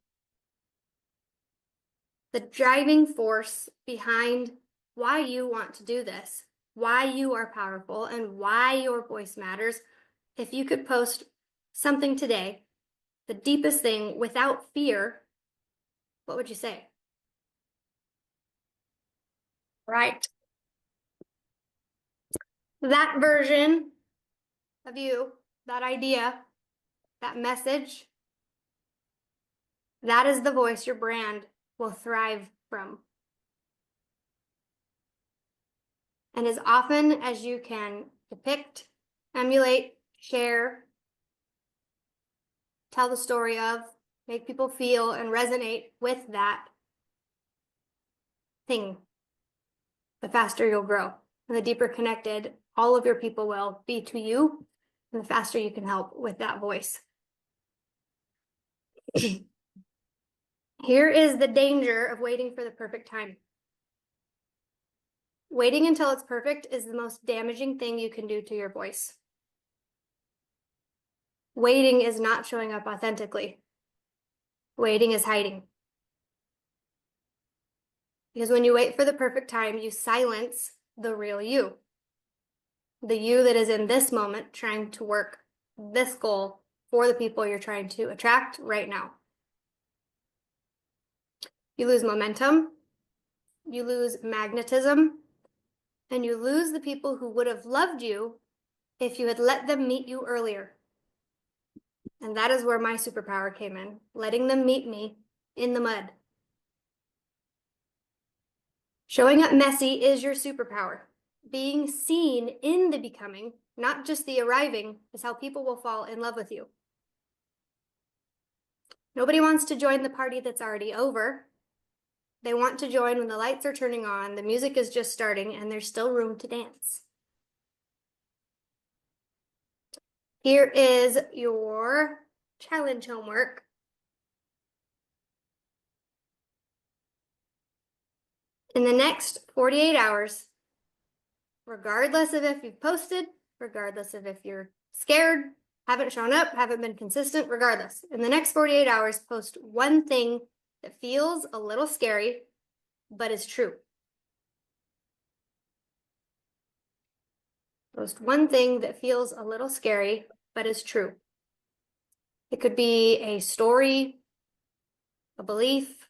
the driving force behind why you want to do this, why you are powerful, and why your voice matters? If you could post something today, the deepest thing without fear, what would you say? Right. That version of you, that idea, that message, that is the voice your brand will thrive from. And as often as you can depict, emulate, share, tell the story of, make people feel and resonate with that thing, the faster you'll grow. And the deeper connected all of your people will be to you, and the faster you can help with that voice. Here is the danger of waiting for the perfect time. Waiting until it's perfect is the most damaging thing you can do to your voice. Waiting is not showing up authentically. Waiting is hiding. Because when you wait for the perfect time, you silence the real you. The you that is in this moment trying to work this goal for the people you're trying to attract right now. You lose momentum, you lose magnetism, and you lose the people who would have loved you if you had let them meet you earlier. And that is where my superpower came in, letting them meet me in the mud. Showing up messy is your superpower. Being seen in the becoming, not just the arriving, is how people will fall in love with you. Nobody wants to join the party that's already over. They want to join when the lights are turning on, the music is just starting, and there's still room to dance. Here is your challenge homework. In the next 48 hours, regardless of if you've posted, regardless of if you're scared, haven't shown up, haven't been consistent, regardless, in the next 48 hours, post one thing that feels a little scary, but is true. Post one thing that feels a little scary, but is true. It could be a story, a belief,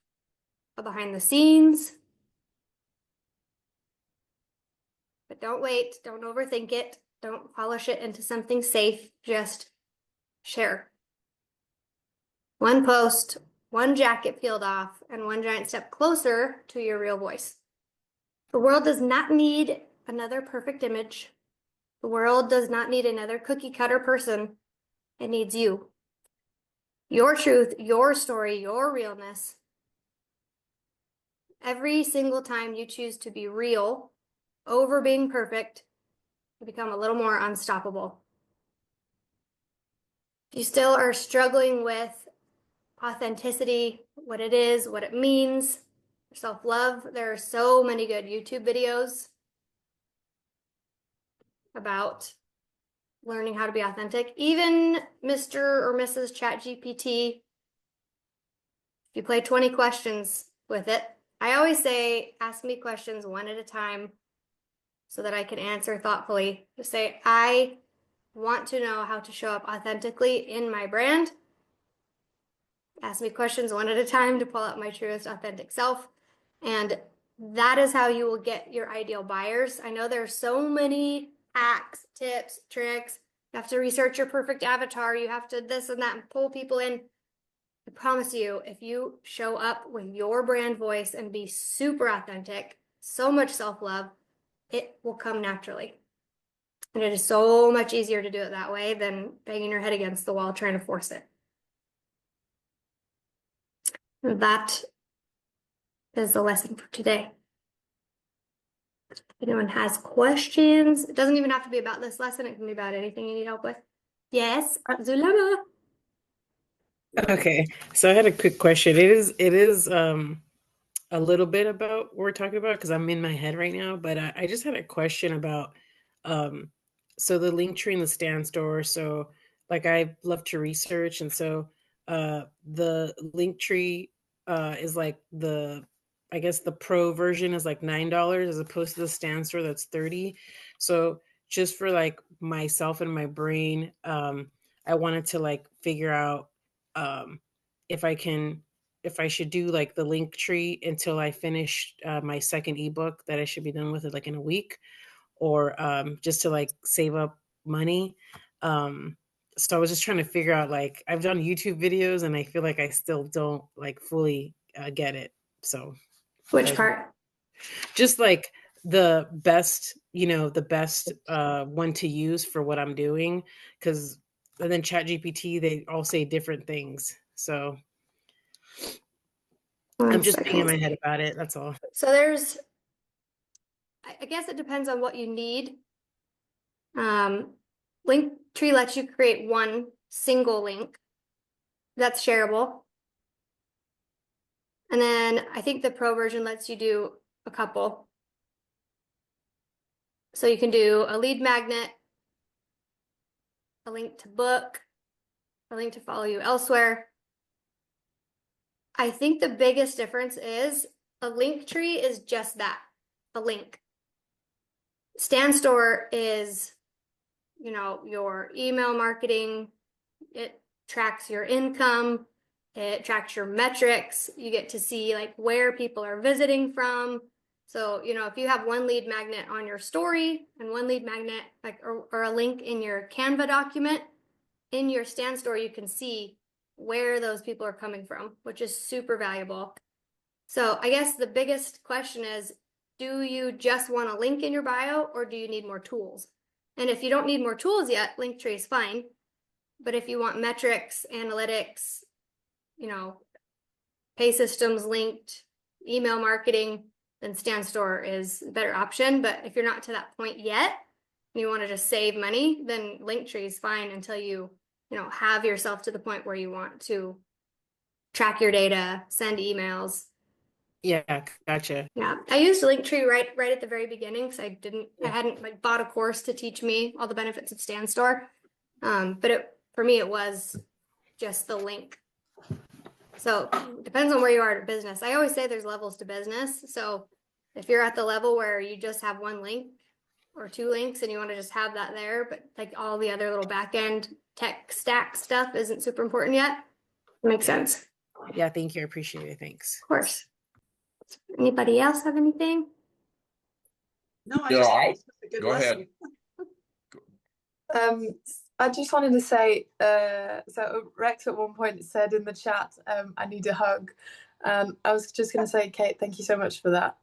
a behind the scenes. But don't wait, don't overthink it, don't polish it into something safe, just share. One post, one jacket peeled off, and one giant step closer to your real voice. The world does not need another perfect image. The world does not need another cookie cutter person. It needs you. Your truth, your story, your realness. Every single time you choose to be real over being perfect, you become a little more unstoppable. If you still are struggling with authenticity, what it is, what it means, self-love, there are so many good YouTube videos about learning how to be authentic. Even Mr. or Mrs. ChatGPT, if you play 20 questions with it, I always say, ask me questions one at a time so that I can answer thoughtfully. Just say, I want to know how to show up authentically in my brand. Ask me questions one at a time to pull out my truest authentic self. And that is how you will get your ideal buyers. I know there are so many hacks, tips, tricks. You have to research your perfect avatar. You have to this and that and pull people in. I promise you, if you show up with your brand voice and be super authentic, so much self-love, it will come naturally. And it is so much easier to do it that way than banging your head against the wall trying to force it. That is the lesson for today. If anyone has questions, it doesn't even have to be about this lesson. It can be about anything you need help with. Yes, Zulama. Okay, so I had a quick question. It is a little bit about what we're talking about because I'm in my head right now, but I just had a question about so the link tree in the stand store. So like I love to research, and so the link tree is like the I guess the pro version is like $9 as opposed to the stand store that's 30. So just for like myself and my brain, I wanted to like figure out um if I should do like the link tree until I finish my second ebook that I should be done with it like in a week, or just to like save up money. Um, so I was just trying to figure out like I've done YouTube videos and I feel like I still don't like fully get it. So Which part? just like the best, the best one to use for what I'm doing, because and then ChatGPT they all say different things. So I'm just being in my head about it. That's all. So I guess it depends on what you need. Linktree lets you create one single link that's shareable. And then I think the pro version lets you do a couple. So you can do a lead magnet, a link to book, a link to follow you elsewhere. I think the biggest difference is a link tree is just that, a link. Stand store is, your email marketing. It tracks your income. It tracks your metrics. You get to see like where people are visiting from. So, if you have one lead magnet on your story and one lead magnet or a link in your Canva document, in your stand store, you can see where those people are coming from, which is super valuable. So I guess the biggest question is, do you just want a link in your bio or do you need more tools? And if you don't need more tools yet, Linktree is fine. But if you want metrics, analytics, you know, pay systems linked, email marketing, then StanStore is a better option. But if you're not to that point yet, and you want to just save money, then Linktree is fine until you have yourself to the point where you want to track your data, send emails. Yeah, gotcha. Yeah, I used Linktree right at the very beginning because I hadn't like bought a course to teach me all the benefits of StanStore. But for me, it was just the link. So it depends on where you are in business. I always say there's levels to business. So if you're at the level where you just have one link or two links and you want to just have that there, but like all the other little back end tech stack stuff isn't super important yet, makes sense. Yeah, thank you. I appreciate it. Thanks. Of course. Anybody else have anything? No, I You know, just I think it's a good go ahead. lesson. I just wanted to say, so Rex at one point said in the chat, I need a hug. I was just going to say, Kate, thank you so much for that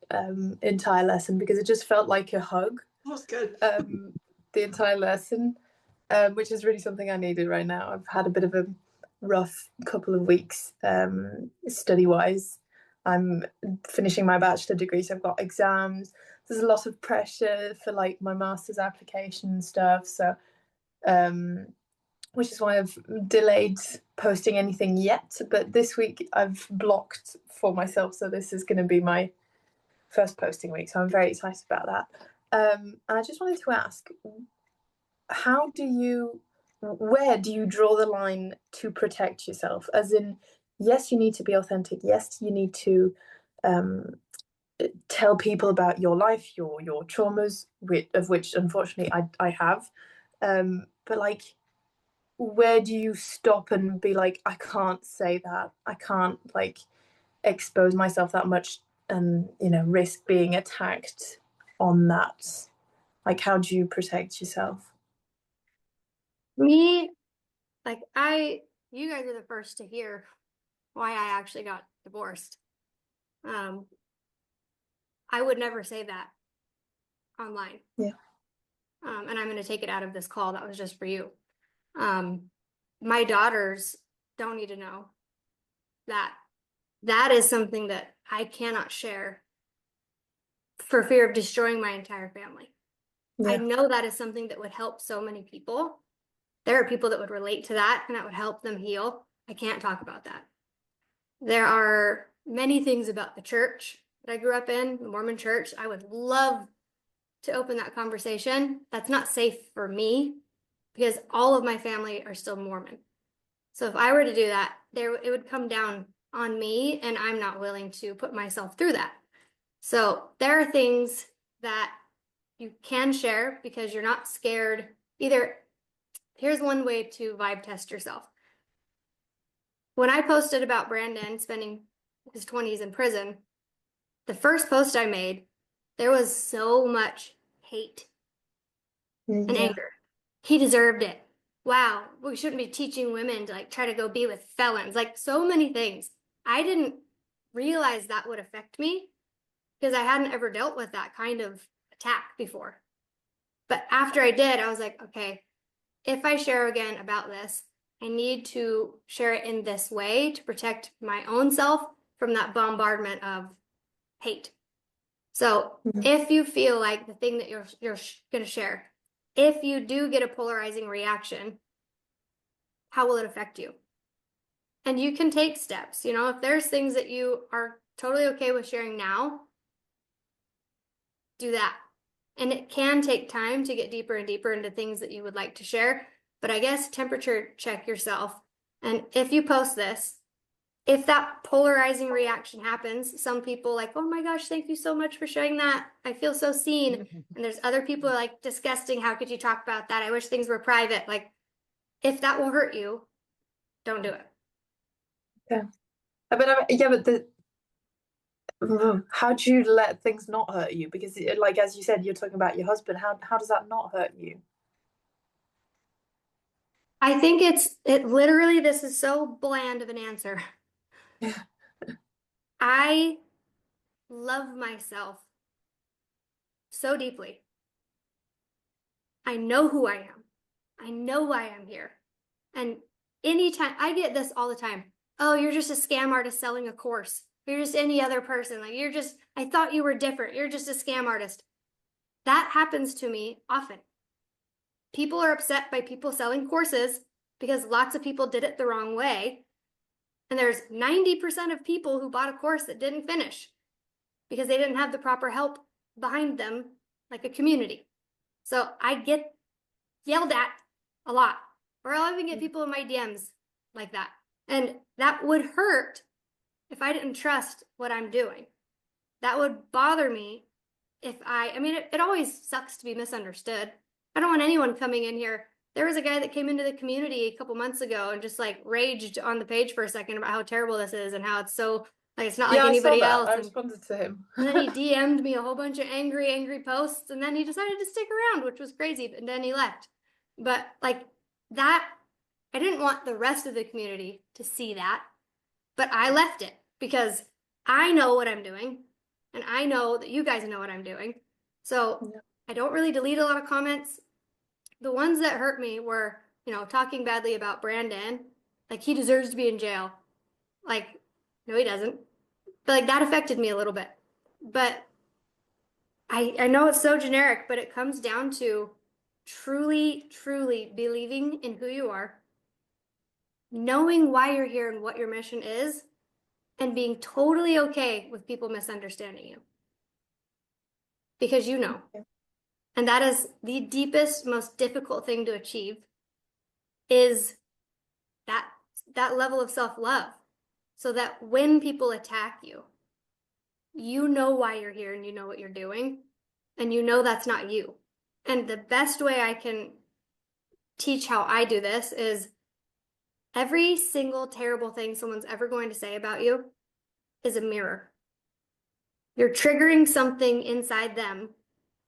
entire lesson, because it just felt like a hug. That was good. The entire lesson, which is really something I needed right now. I've had a bit of a rough couple of weeks study-wise. I'm finishing my bachelor degree, so I've got exams. There's a lot of pressure for like my master's application and stuff. So which is why I've delayed posting anything yet. But this week I've blocked for myself, so this is going to be my first posting week. So I'm very excited about that. And I just wanted to ask, where do you draw the line to protect yourself? As in, yes, you need to be authentic. Yes, you need to tell people about your life, your traumas, of which unfortunately I have. But like, where do you stop and be like, I can't say that, I can't like expose myself that much and risk being attacked on that? Like, how do you protect yourself? Me, like you guys are the first to hear why I actually got divorced. I would never say that online. Yeah. And I'm going to take it out of this call. That was just for you. My daughters don't need to know that. That is something that I cannot share for fear of destroying my entire family. Yeah. I know that is something that would help so many people. There are people that would relate to that and that would help them heal. I can't talk about that. There are many things about the church that I grew up in, the Mormon church. I would love to open that conversation. That's not safe for me because all of my family are still Mormon. So if I were to do that, it would come down on me, and I'm not willing to put myself through that. So there are things that you can share because you're not scared. Here's one way to vibe test yourself. When I posted about Brandon spending his 20s in prison, the first post I made, there was so much hate and anger. He deserved it. Wow, we shouldn't be teaching women to like try to go be with felons. Like so many things. I didn't realize that would affect me because I hadn't ever dealt with that kind of attack before. But after I did, I was like, okay, if I share again about this, I need to share it in this way to protect my own self from that bombardment of hate. So if you feel like the thing that you're going to share, if you do get a polarizing reaction, how will it affect you? And you can take steps. If there's things that you are totally okay with sharing now, do that. And it can take time to get deeper and deeper into things that you would like to share. But I guess temperature check yourself. And if you post this, if that polarizing reaction happens, some people like, oh my gosh, thank you so much for sharing that. I feel so seen. And there's other people who are like, disgusting. How could you talk about that? I wish things were private. Like, if that will hurt you, don't do it. Yeah. But how do you let things not hurt you? Because like, as you said, you're talking about your husband. How does that not hurt you? I think it literally, this is so bland of an answer. I love myself so deeply. I know who I am. I know why I'm here. And anytime I get this all the time. oh, you're just a scam artist selling a course. You're just any other person. Like, I thought you were different. You're just a scam artist. That happens to me often. People are upset by people selling courses because lots of people did it the wrong way. And there's 90% of people who bought a course that didn't finish because they didn't have the proper help behind them, like a community. So I get yelled at a lot, or I'll even get people in my DMs like that. And that would hurt if I didn't trust what I'm doing. That would bother me if I mean, it always sucks to be misunderstood. I don't want anyone coming in here. There was a guy that came into the community a couple months ago and just like raged on the page for a second about how terrible this is and how it's so like it's not like anybody else. I responded to him. And then he DM'd me a whole bunch of angry posts, and then he decided to stick around, which was crazy, and then he left. But like that, I didn't want the rest of the community to see that, but I left it because I know what I'm doing, and I know that you guys know what I'm doing. So I don't really delete a lot of comments. The ones that hurt me were, talking badly about Brandon. Like, he deserves to be in jail. Like, no, he doesn't. But like that affected me a little bit. But I know it's so generic, but it comes down to truly believing in who you are, knowing why you're here and what your mission is, and being totally okay with people misunderstanding you. Because you know. And that is the deepest, most difficult thing to achieve, is that level of self-love. So that when people attack you, you know why you're here and you know what you're doing, and you know that's not you. And the best way I can teach how I do this is every single terrible thing someone's ever going to say about you is a mirror. You're triggering something inside them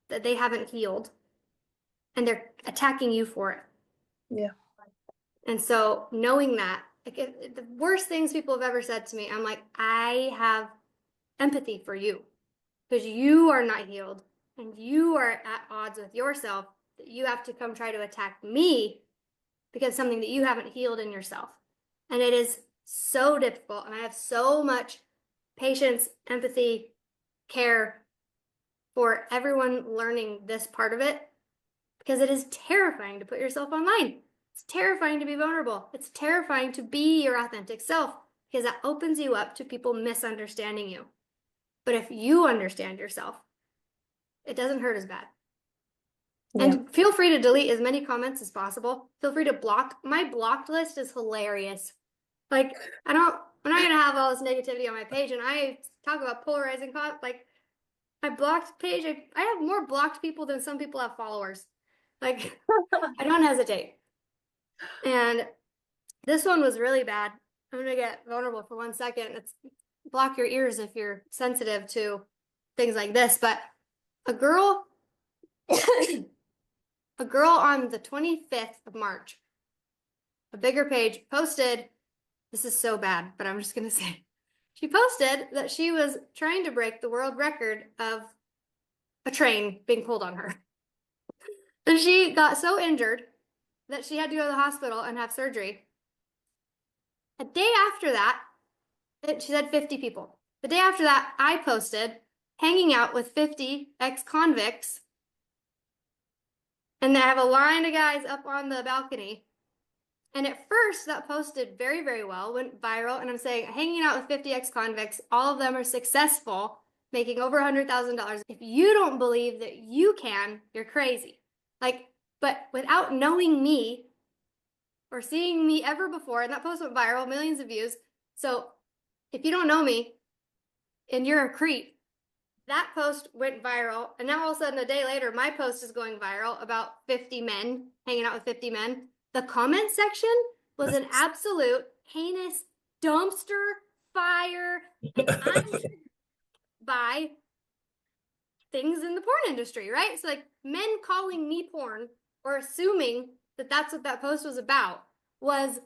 that they haven't healed, and they're attacking you for it. Yeah. And so knowing that, like, the worst things people have ever said to me, I'm like, I have empathy for you because you are not healed and you are at odds with yourself, that you have to come try to attack me because something that you haven't healed in yourself. And it is so difficult. And I have so much patience, empathy, care for everyone learning this part of it, because it is terrifying to put yourself online. It's terrifying to be vulnerable. It's terrifying to be your authentic self, because that opens you up to people misunderstanding you. But if you understand yourself, it doesn't hurt as bad. Yeah. And feel free to delete as many comments as possible. Feel free to block. My blocked list is hilarious. Like, I'm not going to have all this negativity on my page, and I talk about polarizing like, my blocked page, I have more blocked people than some people have followers. Like, I don't hesitate. And this one was really bad. I'm going to get vulnerable for 1 second. It's block your ears if you're sensitive to things like this. But a girl, a girl on the 25th of March, a bigger page, posted, this is so bad, but I'm just going to say, she posted that she was trying to break the world record of a train being pulled on her. And she got so injured that she had to go to the hospital and have surgery. A day after that, she said 50 people. The day after that, I posted hanging out with 50 ex-convicts. And I have a line of guys up on the balcony. And at first, that posted very, very well, went viral. And I'm saying, hanging out with 50 ex-convicts, all of them are successful, making over $100,000. If you don't believe that you can, you're crazy. Like, but without knowing me or seeing me ever before, and that post went viral, millions of views. So if you don't know me and you're a creep, that post went viral. And now all of a sudden, a day later, my post is going viral about 50 men, hanging out with 50 men. The comment section was an absolute heinous dumpster fire. And I'm by things in the porn industry, right? So like men calling me porn or assuming that that's what that post was about was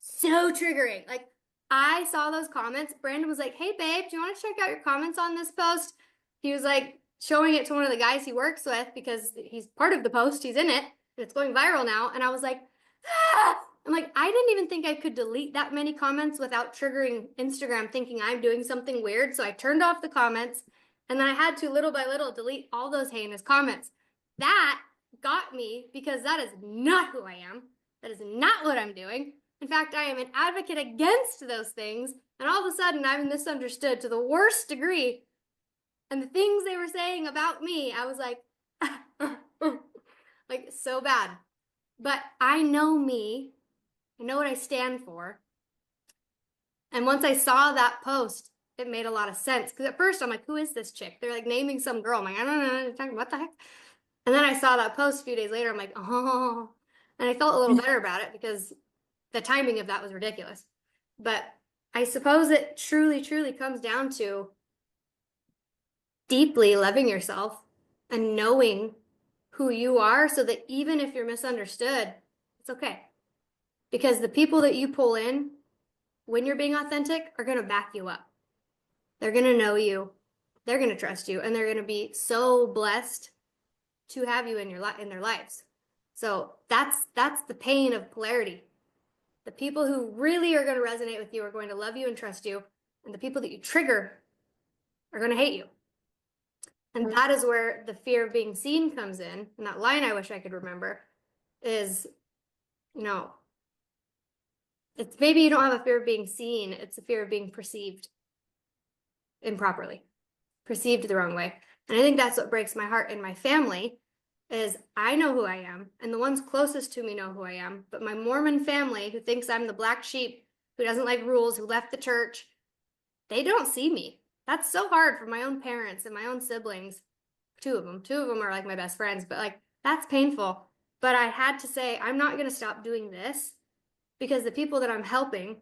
so triggering. Like, I saw those comments. Brandon was like, hey babe, do you want to check out your comments on this post? He was like showing it to one of the guys he works with because he's part of the post. He's in it and it's going viral now. And I was like, I'm like, I didn't even think I could delete that many comments without triggering Instagram thinking I'm doing something weird. So I turned off the comments, and then I had to little by little delete all those heinous comments. That got me because that is not who I am. That is not what I'm doing. In fact, I am an advocate against those things. And all of a sudden, I'm misunderstood to the worst degree. And the things they were saying about me, I was like, like so bad. But I know me. I know what I stand for. And once I saw that post, it made a lot of sense. Because at first I'm like, who is this chick? They're like naming some girl. I'm like, I don't know. What the heck? And then I saw that post a few days later. I'm like, oh. And I felt a little better about it because the timing of that was ridiculous. But I suppose it truly, truly comes down to deeply loving yourself and knowing who you are so that even if you're misunderstood, it's okay. Because the people that you pull in when you're being authentic are going to back you up. They're going to know you. They're going to trust you, and they're going to be so blessed to have you in their lives. So that's the pain of polarity. The people who really are going to resonate with you are going to love you and trust you, and the people that you trigger are going to hate you. And that is where the fear of being seen comes in. And that line I wish I could remember is, it's maybe you don't have a fear of being seen. It's a fear of being perceived improperly, perceived the wrong way. And I think that's what breaks my heart in my family is I know who I am, and the ones closest to me know who I am. But my Mormon family, who thinks I'm the black sheep, who doesn't like rules, who left the church, they don't see me. That's so hard for my own parents and my own siblings. Two of them are like my best friends, but like that's painful. But I had to say, I'm not going to stop doing this because the people that I'm helping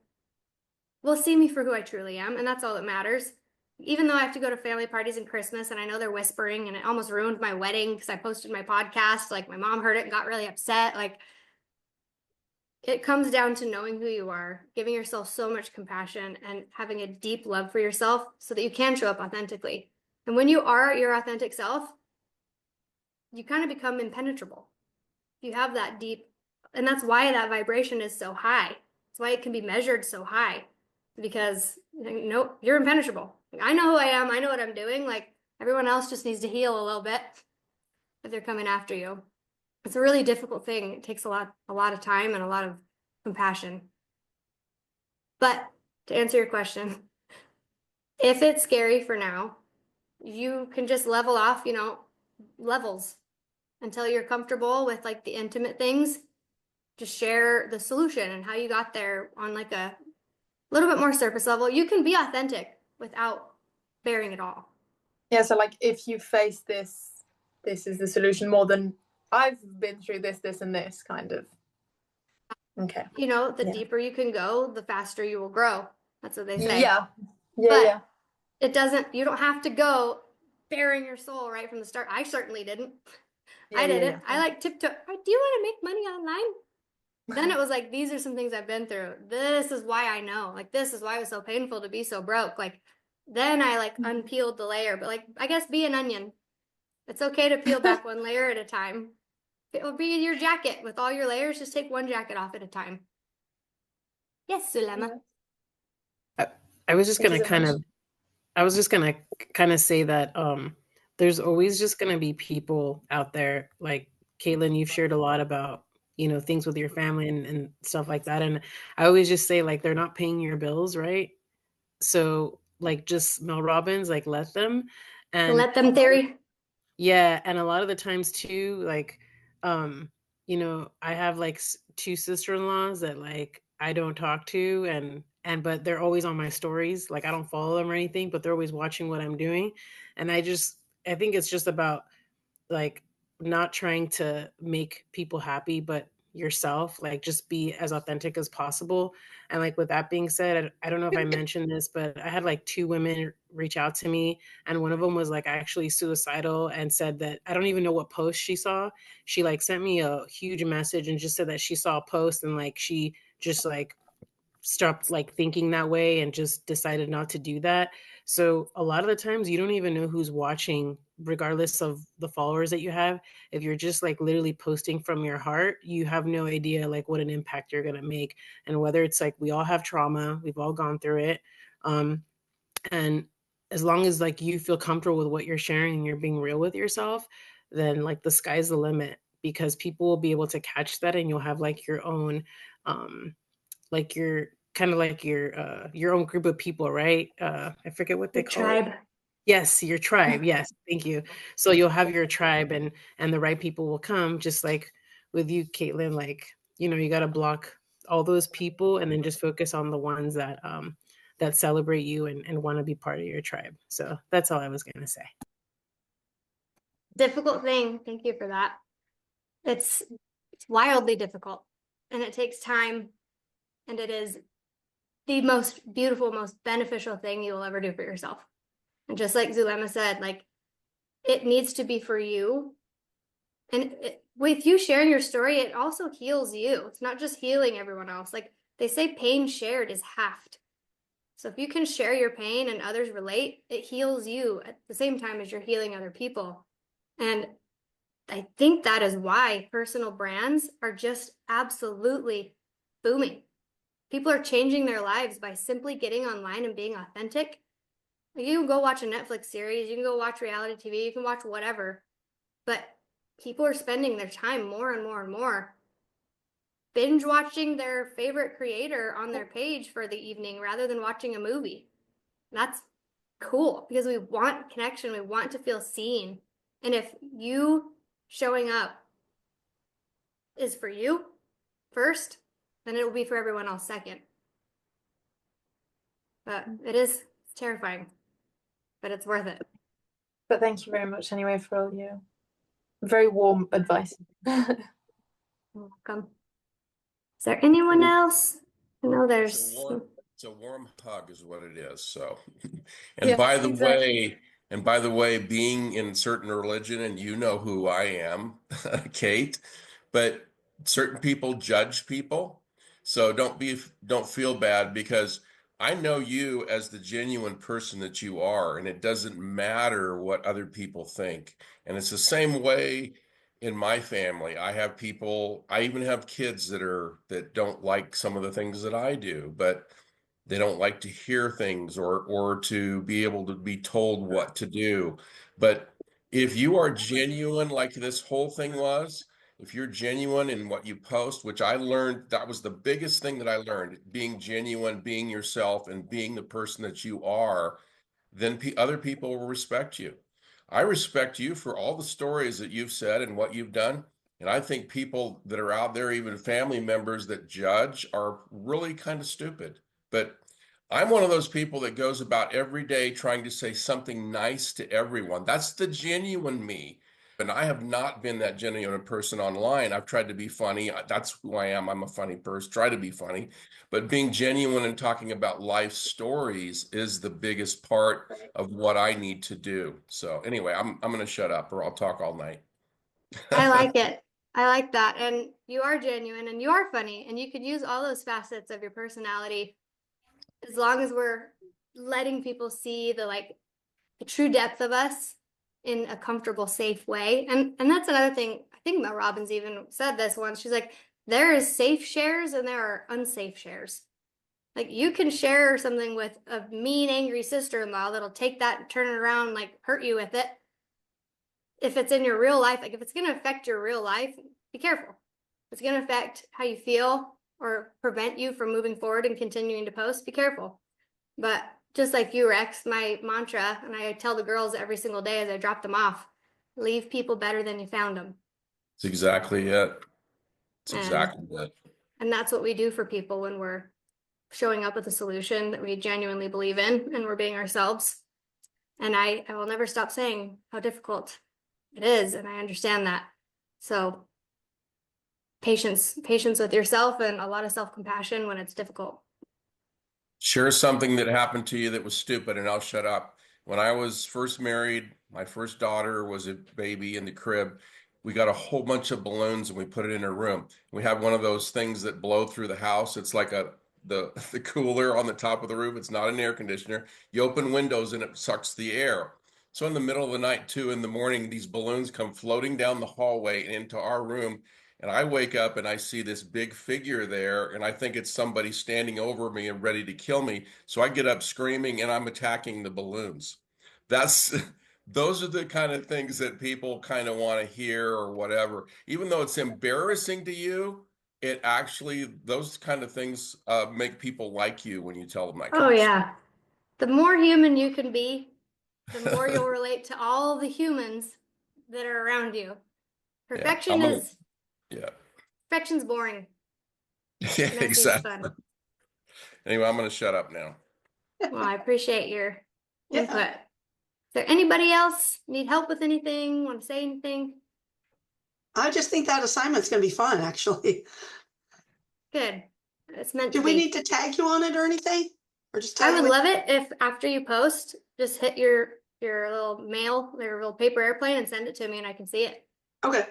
will see me for who I truly am. And that's all that matters. Even though I have to go to family parties and Christmas and I know they're whispering and it almost ruined my wedding because I posted my podcast, like my mom heard it and got really upset. Like it comes down to knowing who you are, giving yourself so much compassion and having a deep love for yourself so that you can show up authentically. And when you are your authentic self, you kind of become impenetrable. You have that deep, and that's why that vibration is so high. That's why it can be measured so high, because no, you're impenetrable. I know who I am. I know what I'm doing. Like everyone else just needs to heal a little bit if they're coming after you. It's a really difficult thing. It takes a lot of time and a lot of compassion. But to answer your question, if it's scary for now, you can just level off, levels until you're comfortable with like the intimate things. Just share the solution and how you got there on like a little bit more surface level. You can be authentic without bearing it all. Yeah, so like if you face this is the solution more than I've been through this, and this kind of. Okay. The deeper you can go, the faster you will grow. That's what they say. Yeah. But it doesn't, you don't have to go bearing your soul right from the start. I certainly didn't. I didn't. I like tiptoe. Do you want to make money online? Then it was like, these are some things I've been through. This is why I know. Like, this is why it was so painful to be so broke. Like, then I like unpeeled the layer. But like, I guess be an onion. It's okay to peel back one layer at a time. It will be your jacket with all your layers. Just take one jacket off at a time. Yes, Sulema. I was just gonna kind of say that there's always just gonna be people out there like Caitlin. You've shared a lot about things with your family and stuff like that, and I always just say like they're not paying your bills, right? So like just Mel Robbins, like let them, and Let them theory. Yeah, and a lot of the times too, like, I have like two sister-in-laws that like I don't talk to, and but they're always on my stories. Like I don't follow them or anything, but they're always watching what I'm doing, and I think it's just about like not trying to make people happy, but yourself, like just be as authentic as possible. And like with that being said, I don't know if I mentioned this, but I had like two women reach out to me, and one of them was like actually suicidal and said that I don't even know what post she saw. She like sent me a huge message and just said that she saw a post and like she just like stopped like thinking that way and just decided not to do that. So a lot of the times you don't even know who's watching regardless of the followers that you have, if you're just like literally posting from your heart, you have no idea like what an impact you're going to make. And whether it's like, we all have trauma, we've all gone through it. And as long as like you feel comfortable with what you're sharing and you're being real with yourself, then like the sky's the limit, because people will be able to catch that, and you'll have like your own, like your kind of like your own group of people, right? I forget what they call it. Tribe. Yes, your tribe. Yes, thank you. So you'll have your tribe, and the right people will come, just like with you, Caitlin. Like, you got to block all those people and then just focus on the ones that celebrate you and want to be part of your tribe. So that's all I was going to say. Difficult thing. Thank you for that. It's wildly difficult, and it takes time, and it is the most beautiful, most beneficial thing you will ever do for yourself. And just like Zulema said, like, it needs to be for you. And with you sharing your story, it also heals you. It's not just healing everyone else. Like they say, pain shared is halved. So if you can share your pain and others relate, it heals you at the same time as you're healing other people. And I think that is why personal brands are just absolutely booming. People are changing their lives by simply getting online and being authentic. You can go watch a Netflix series, you can go watch reality TV, you can watch whatever, but people are spending their time more and more and more binge watching their favorite creator on their page for the evening rather than watching a movie. That's cool, because we want connection, we want to feel seen. And if you showing up is for you first, then it will be for everyone else second. But it's terrifying, but it's worth it. But thank you very much anyway for all your very warm advice. You're welcome. Is there anyone else? I know there's It's a warm hug is what it is. So, and Yes, by the exactly. way, being in certain religion, and you know who I am, Kate, but certain people judge people. So don't feel bad, because I know you as the genuine person that you are, and it doesn't matter what other people think. And it's the same way in my family. I even have kids that don't like some of the things that I do, but they don't like to hear things or to be able to be told what to do. But if you are genuine, like this whole thing was, if you're genuine in what you post, which I learned, that was the biggest thing that I learned, being genuine, being yourself, and being the person that you are, then other people will respect you. I respect you for all the stories that you've said and what you've done. And I think people that are out there, even family members that judge, are really kind of stupid. But I'm one of those people that goes about every day trying to say something nice to everyone. That's the genuine me. And I have not been that genuine person online. I've tried to be funny. That's who I am. I'm a funny person, try to be funny. But being genuine and talking about life stories is the biggest part of what I need to do. So anyway, I'm going to shut up, or I'll talk all night. I like it. I like that. And you are genuine and you are funny, and you could use all those facets of your personality, as long as we're letting people see the true depth of us in a comfortable, safe way. And that's another thing. I think Mel Robbins even said this once. She's like, there is safe shares and there are unsafe shares. Like, you can share something with a mean, angry sister-in-law that'll take that and turn it around, like hurt you with it. If it's in your real life, like if it's going to affect your real life, be careful. If it's going to affect how you feel or prevent you from moving forward and continuing to post, be careful. But just like you, Rex, my mantra, and I tell the girls every single day as I drop them off, leave people better than you found them. It's exactly it. It's And, exactly it. and that's what we do for people when we're showing up with a solution that we genuinely believe in, and we're being ourselves. And I will never stop saying how difficult it is, and I understand that. So patience with yourself, and a lot of self-compassion when it's difficult. Share something that happened to you that was stupid, and I'll shut up. When I was first married, my first daughter was a baby in the crib. We got a whole bunch of balloons and we put it in her room. We have one of those things that blow through the house. It's like the cooler on the top of the roof. It's not an air conditioner. You open windows and it sucks the air. So in the middle of the night, 2 in the morning, these balloons come floating down the hallway and into our room. And I wake up and I see this big figure there, and I think it's somebody standing over me and ready to kill me. So I get up screaming and I'm attacking the balloons. That's those are the kind of things that people kind of want to hear or whatever. Even though it's embarrassing to you, it actually, those kind of things make people like you when you tell them that Oh kind of yeah. The more human you can be, the more you'll relate to all the humans that are around you. Yeah, yeah. Perfection's boring. Yeah, Messy is exactly. fun. Anyway, I'm going to shut up now. Well, I appreciate your Yeah. input. Is there anybody else need help with anything? Want to say anything? I just think that assignment's going to be fun, actually. Good. It's meant Do to we be. need to tag you on it or anything? Or just I tag would me? love it if after you post, just hit your little mail, your little paper airplane and send it to me and I can see it. Okay.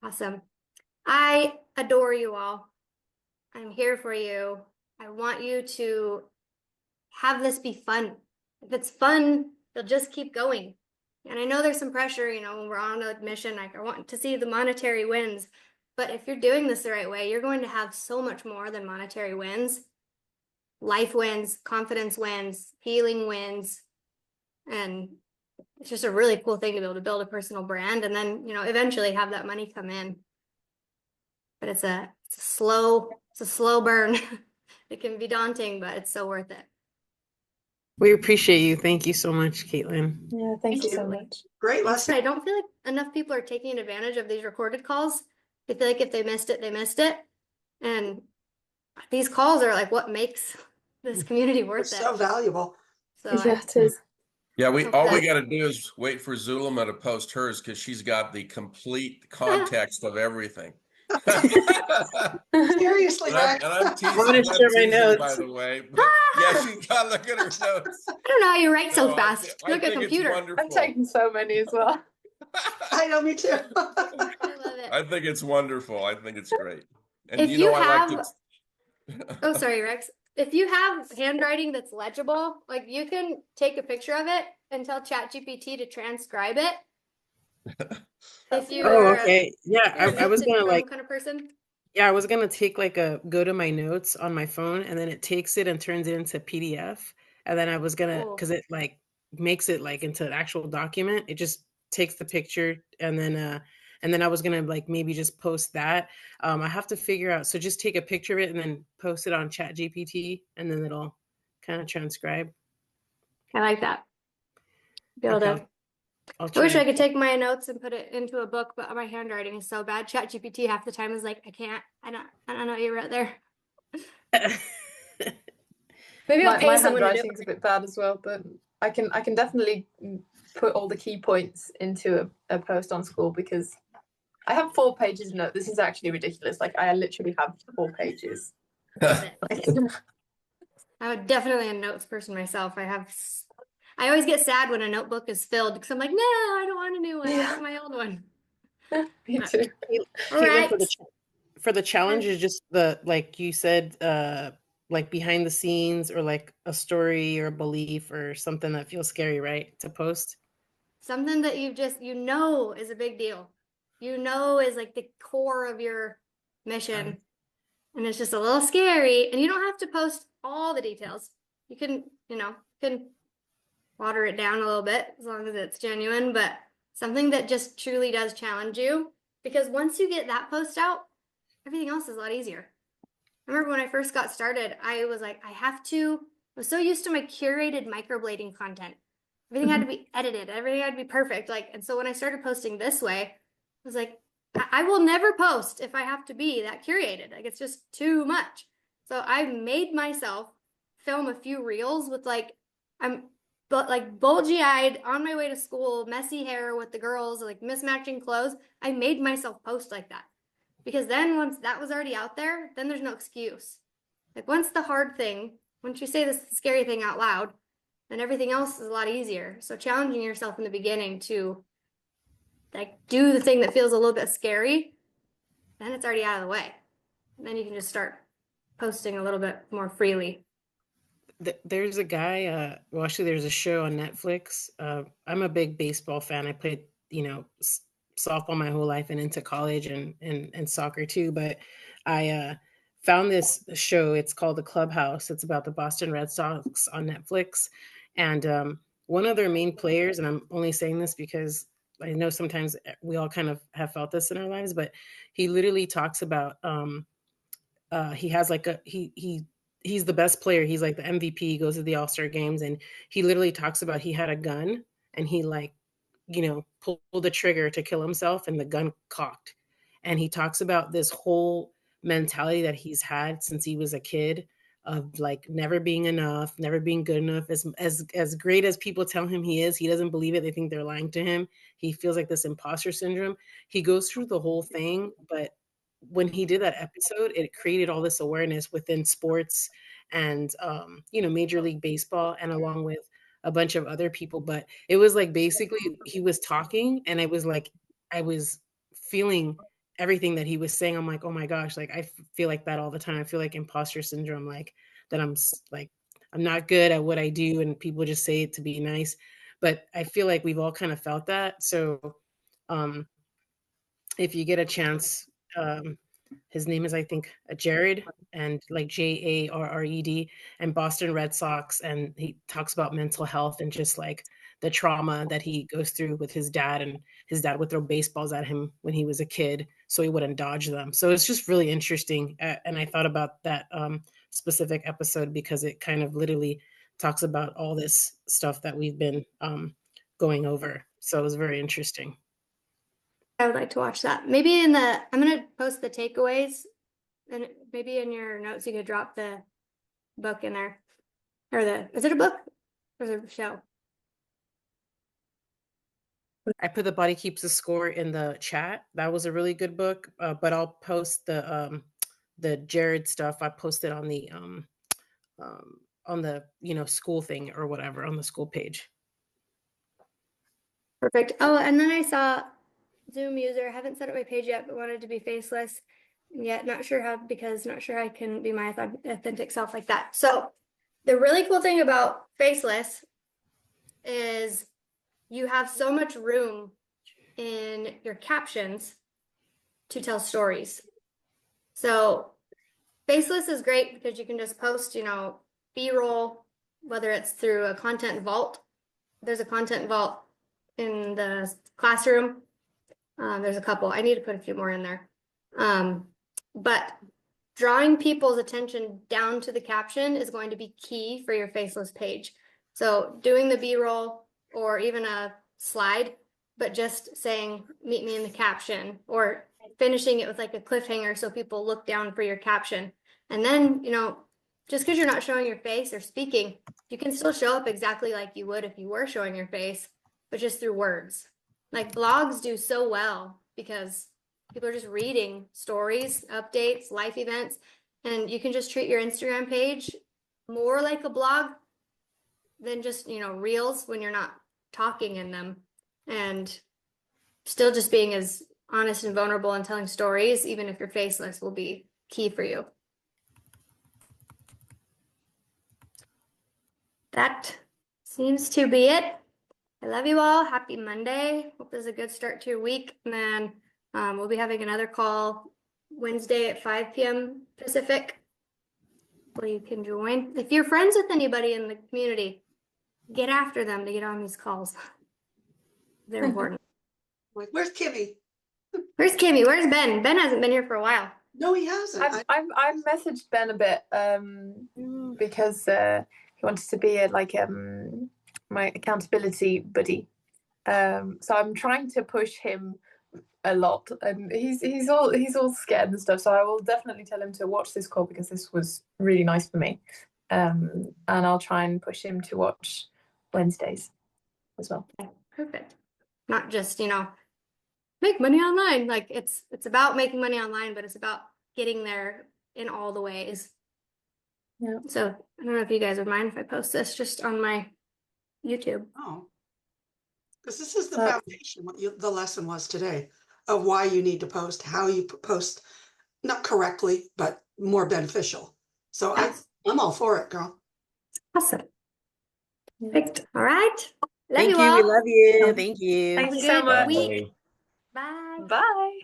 Awesome. I adore you all. I'm here for you. I want you to have this be fun. If it's fun, you'll just keep going. And I know there's some pressure, when we're on a mission, like I want to see the monetary wins. But if you're doing this the right way, you're going to have so much more than monetary wins. Life wins, confidence wins, healing wins. And it's just a really cool thing to be able to build a personal brand and then, eventually have that money come in. But it's a slow burn. It can be daunting, but it's so worth it. We appreciate you. Thank you so much, Caitlin. Yeah, thank you so Absolutely. much. Great Like I lesson. said, I don't feel like enough people are taking advantage of these recorded calls. I feel like if they missed it, they missed it. And these calls are like what makes this community They're worth it. so valuable. So Yeah, it is. Yeah, hope all we that- got to do is wait for Zulema to post hers because she's got the complete context of everything. Seriously, Rex. I'm I'm teasing, gonna share my by notes. the way. But yeah, she's got to look at her notes. I don't know how you write so No, fast. I Look at think it's computer. wonderful. I'm taking so many as well. I know, me too. I love it. I think it's wonderful. I think it's great. And If you I like have- to. Oh, sorry, Rex. If you have handwriting that's legible, like you can take a picture of it and tell ChatGPT to transcribe it. If you Oh, are okay. Yeah, you're a I was Notes and gonna Chrome kind of person. yeah, I was gonna take go to my notes on my phone and then it takes it and turns it into PDF. And then I was gonna, Cool. because it makes it into an actual document. It just takes the picture and then I was gonna maybe just post that. I have to figure out, so just take a picture of it and then post it on Chat GPT and then it'll kind of transcribe. I like that. Be able Okay, to. I'll I wish try. I could take my notes and put it into a book, but my handwriting is so bad. ChatGPT half the time is like, I can't. I don't know what you wrote there. Maybe I'll My pay someone to do handwriting's a bit bad as well, but I can definitely put all the key points into a post on school because I have 4 pages of notes. This is actually ridiculous. Like I literally have 4 pages. it. I would definitely a notes person myself. I always get sad when a notebook is filled because I'm like, no, I don't want a new one. I Yeah. want my old one. Me too. All Caitlin, right. for the challenge is just like you said, behind the scenes or a story or a belief or something that feels scary, right? To post. Something that is a big deal. Is like the core of your mission. And it's just a little scary. And you don't have to post all the details. You can water it down a little bit as long as it's genuine, but something that just truly does challenge you. Because once you get that post out, everything else is a lot easier. I remember when I first got started, I was like, I was so used to my curated microblading content. Everything had to be edited, everything had to be perfect. And so when I started posting this way, I was like, I will never post if I have to be that curated. Like it's just too much. So I made myself film a few reels with I'm bulgy eyed on my way to school, messy hair with the girls, mismatching clothes. I made myself post like that. Because then once that was already out there, then there's no excuse. Once you say this scary thing out loud, then everything else is a lot easier. So challenging yourself in the beginning to do the thing that feels a little bit scary, then it's already out of the way. And then you can just start posting a little bit more freely. There's a guy, well, actually, there's a show on Netflix. I'm a big baseball fan. I played, softball my whole life and into college and soccer too. But I found this show. It's called The Clubhouse. It's about the Boston Red Sox on Netflix. And one of their main players, and I'm only saying this because I know sometimes we all kind of have felt this in our lives, but he literally talks about he has like he's the best player. He's like the MVP. He goes to the All-Star games, and he literally talks about he had a gun and he like, pulled the trigger to kill himself and the gun cocked. And he talks about this whole mentality that he's had since he was a kid of like never being enough, never being good enough. As great as people tell him he is, he doesn't believe it. They think they're lying to him. He feels like this imposter syndrome. He goes through the whole thing, but when he did that episode, it created all this awareness within sports and Major League Baseball, and along with a bunch of other people. But it was like basically he was talking, and it was like I was feeling everything that he was saying. I'm like, oh my gosh, like I feel like that all the time. I feel like imposter syndrome, like that like I'm not good at what I do, and people just say it to be nice. But I feel like we've all kind of felt that. So if you get a chance, his name is, I think, Jared, and like Jarred, and Boston Red Sox. And he talks about mental health and just like the trauma that he goes through with his dad, and his dad would throw baseballs at him when he was a kid so he wouldn't dodge them. So it's just really interesting. And I thought about that specific episode because it kind of literally talks about all this stuff that we've been going over. So it was very interesting. I would like to watch that. Maybe I'm gonna post the takeaways, and maybe in your notes you could drop the book in there. Or is it a book? Or is it a show? I put The Body Keeps the Score in the chat. That was a really good book. But I'll post the Jared stuff. I posted on the school thing or whatever on the school page. Perfect. Oh, and then I saw Zoom user, haven't set up my page yet, but wanted to be faceless. Yet not sure how, because not sure I can be my authentic self like that. So the really cool thing about faceless is you have so much room in your captions to tell stories. So faceless is great because you can just post, B-roll, whether it's through a content vault. There's a content vault in the classroom. There's a couple. I need to put a few more in there. But drawing people's attention down to the caption is going to be key for your faceless page. So doing the B-roll or even a slide, but just saying, meet me in the caption, or finishing it with like a cliffhanger so people look down for your caption. And then, just because you're not showing your face or speaking, you can still show up exactly like you would if you were showing your face, but just through words. Like blogs do so well because people are just reading stories, updates, life events, and you can just treat your Instagram page more like a blog than just, reels when you're not talking in them, and still just being as honest and vulnerable and telling stories, even if you're faceless, will be key for you. That seems to be it. I love you all. Happy Monday. Hope this is a good start to your week. And then we'll be having another call Wednesday at 5 p.m. Pacific where you can join. If you're friends with anybody in the community, get after them to get on these calls. They're important. Where's Kimmy? Where's Kimmy? Where's Ben? Ben hasn't been here for a while. No, he hasn't. I've messaged Ben a bit because he wanted to be my accountability buddy. So I'm trying to push him a lot, and he's all scared and stuff. So I will definitely tell him to watch this call because this was really nice for me. And I'll try and push him to watch Wednesdays as well. Okay, perfect. Not just, make money online. Like it's about making money online, but it's about getting there in all the ways. Yeah. So I don't know if you guys would mind if I post this just on my YouTube. Oh, because this is the foundation, what the lesson was today, of why you need to post, how you post, not correctly, but more beneficial. So I'm all for it, girl. Awesome. Perfect. All right. Love Thank you you. We all. love you. Thank you. Thank Have a you so good much. week. Bye. Bye.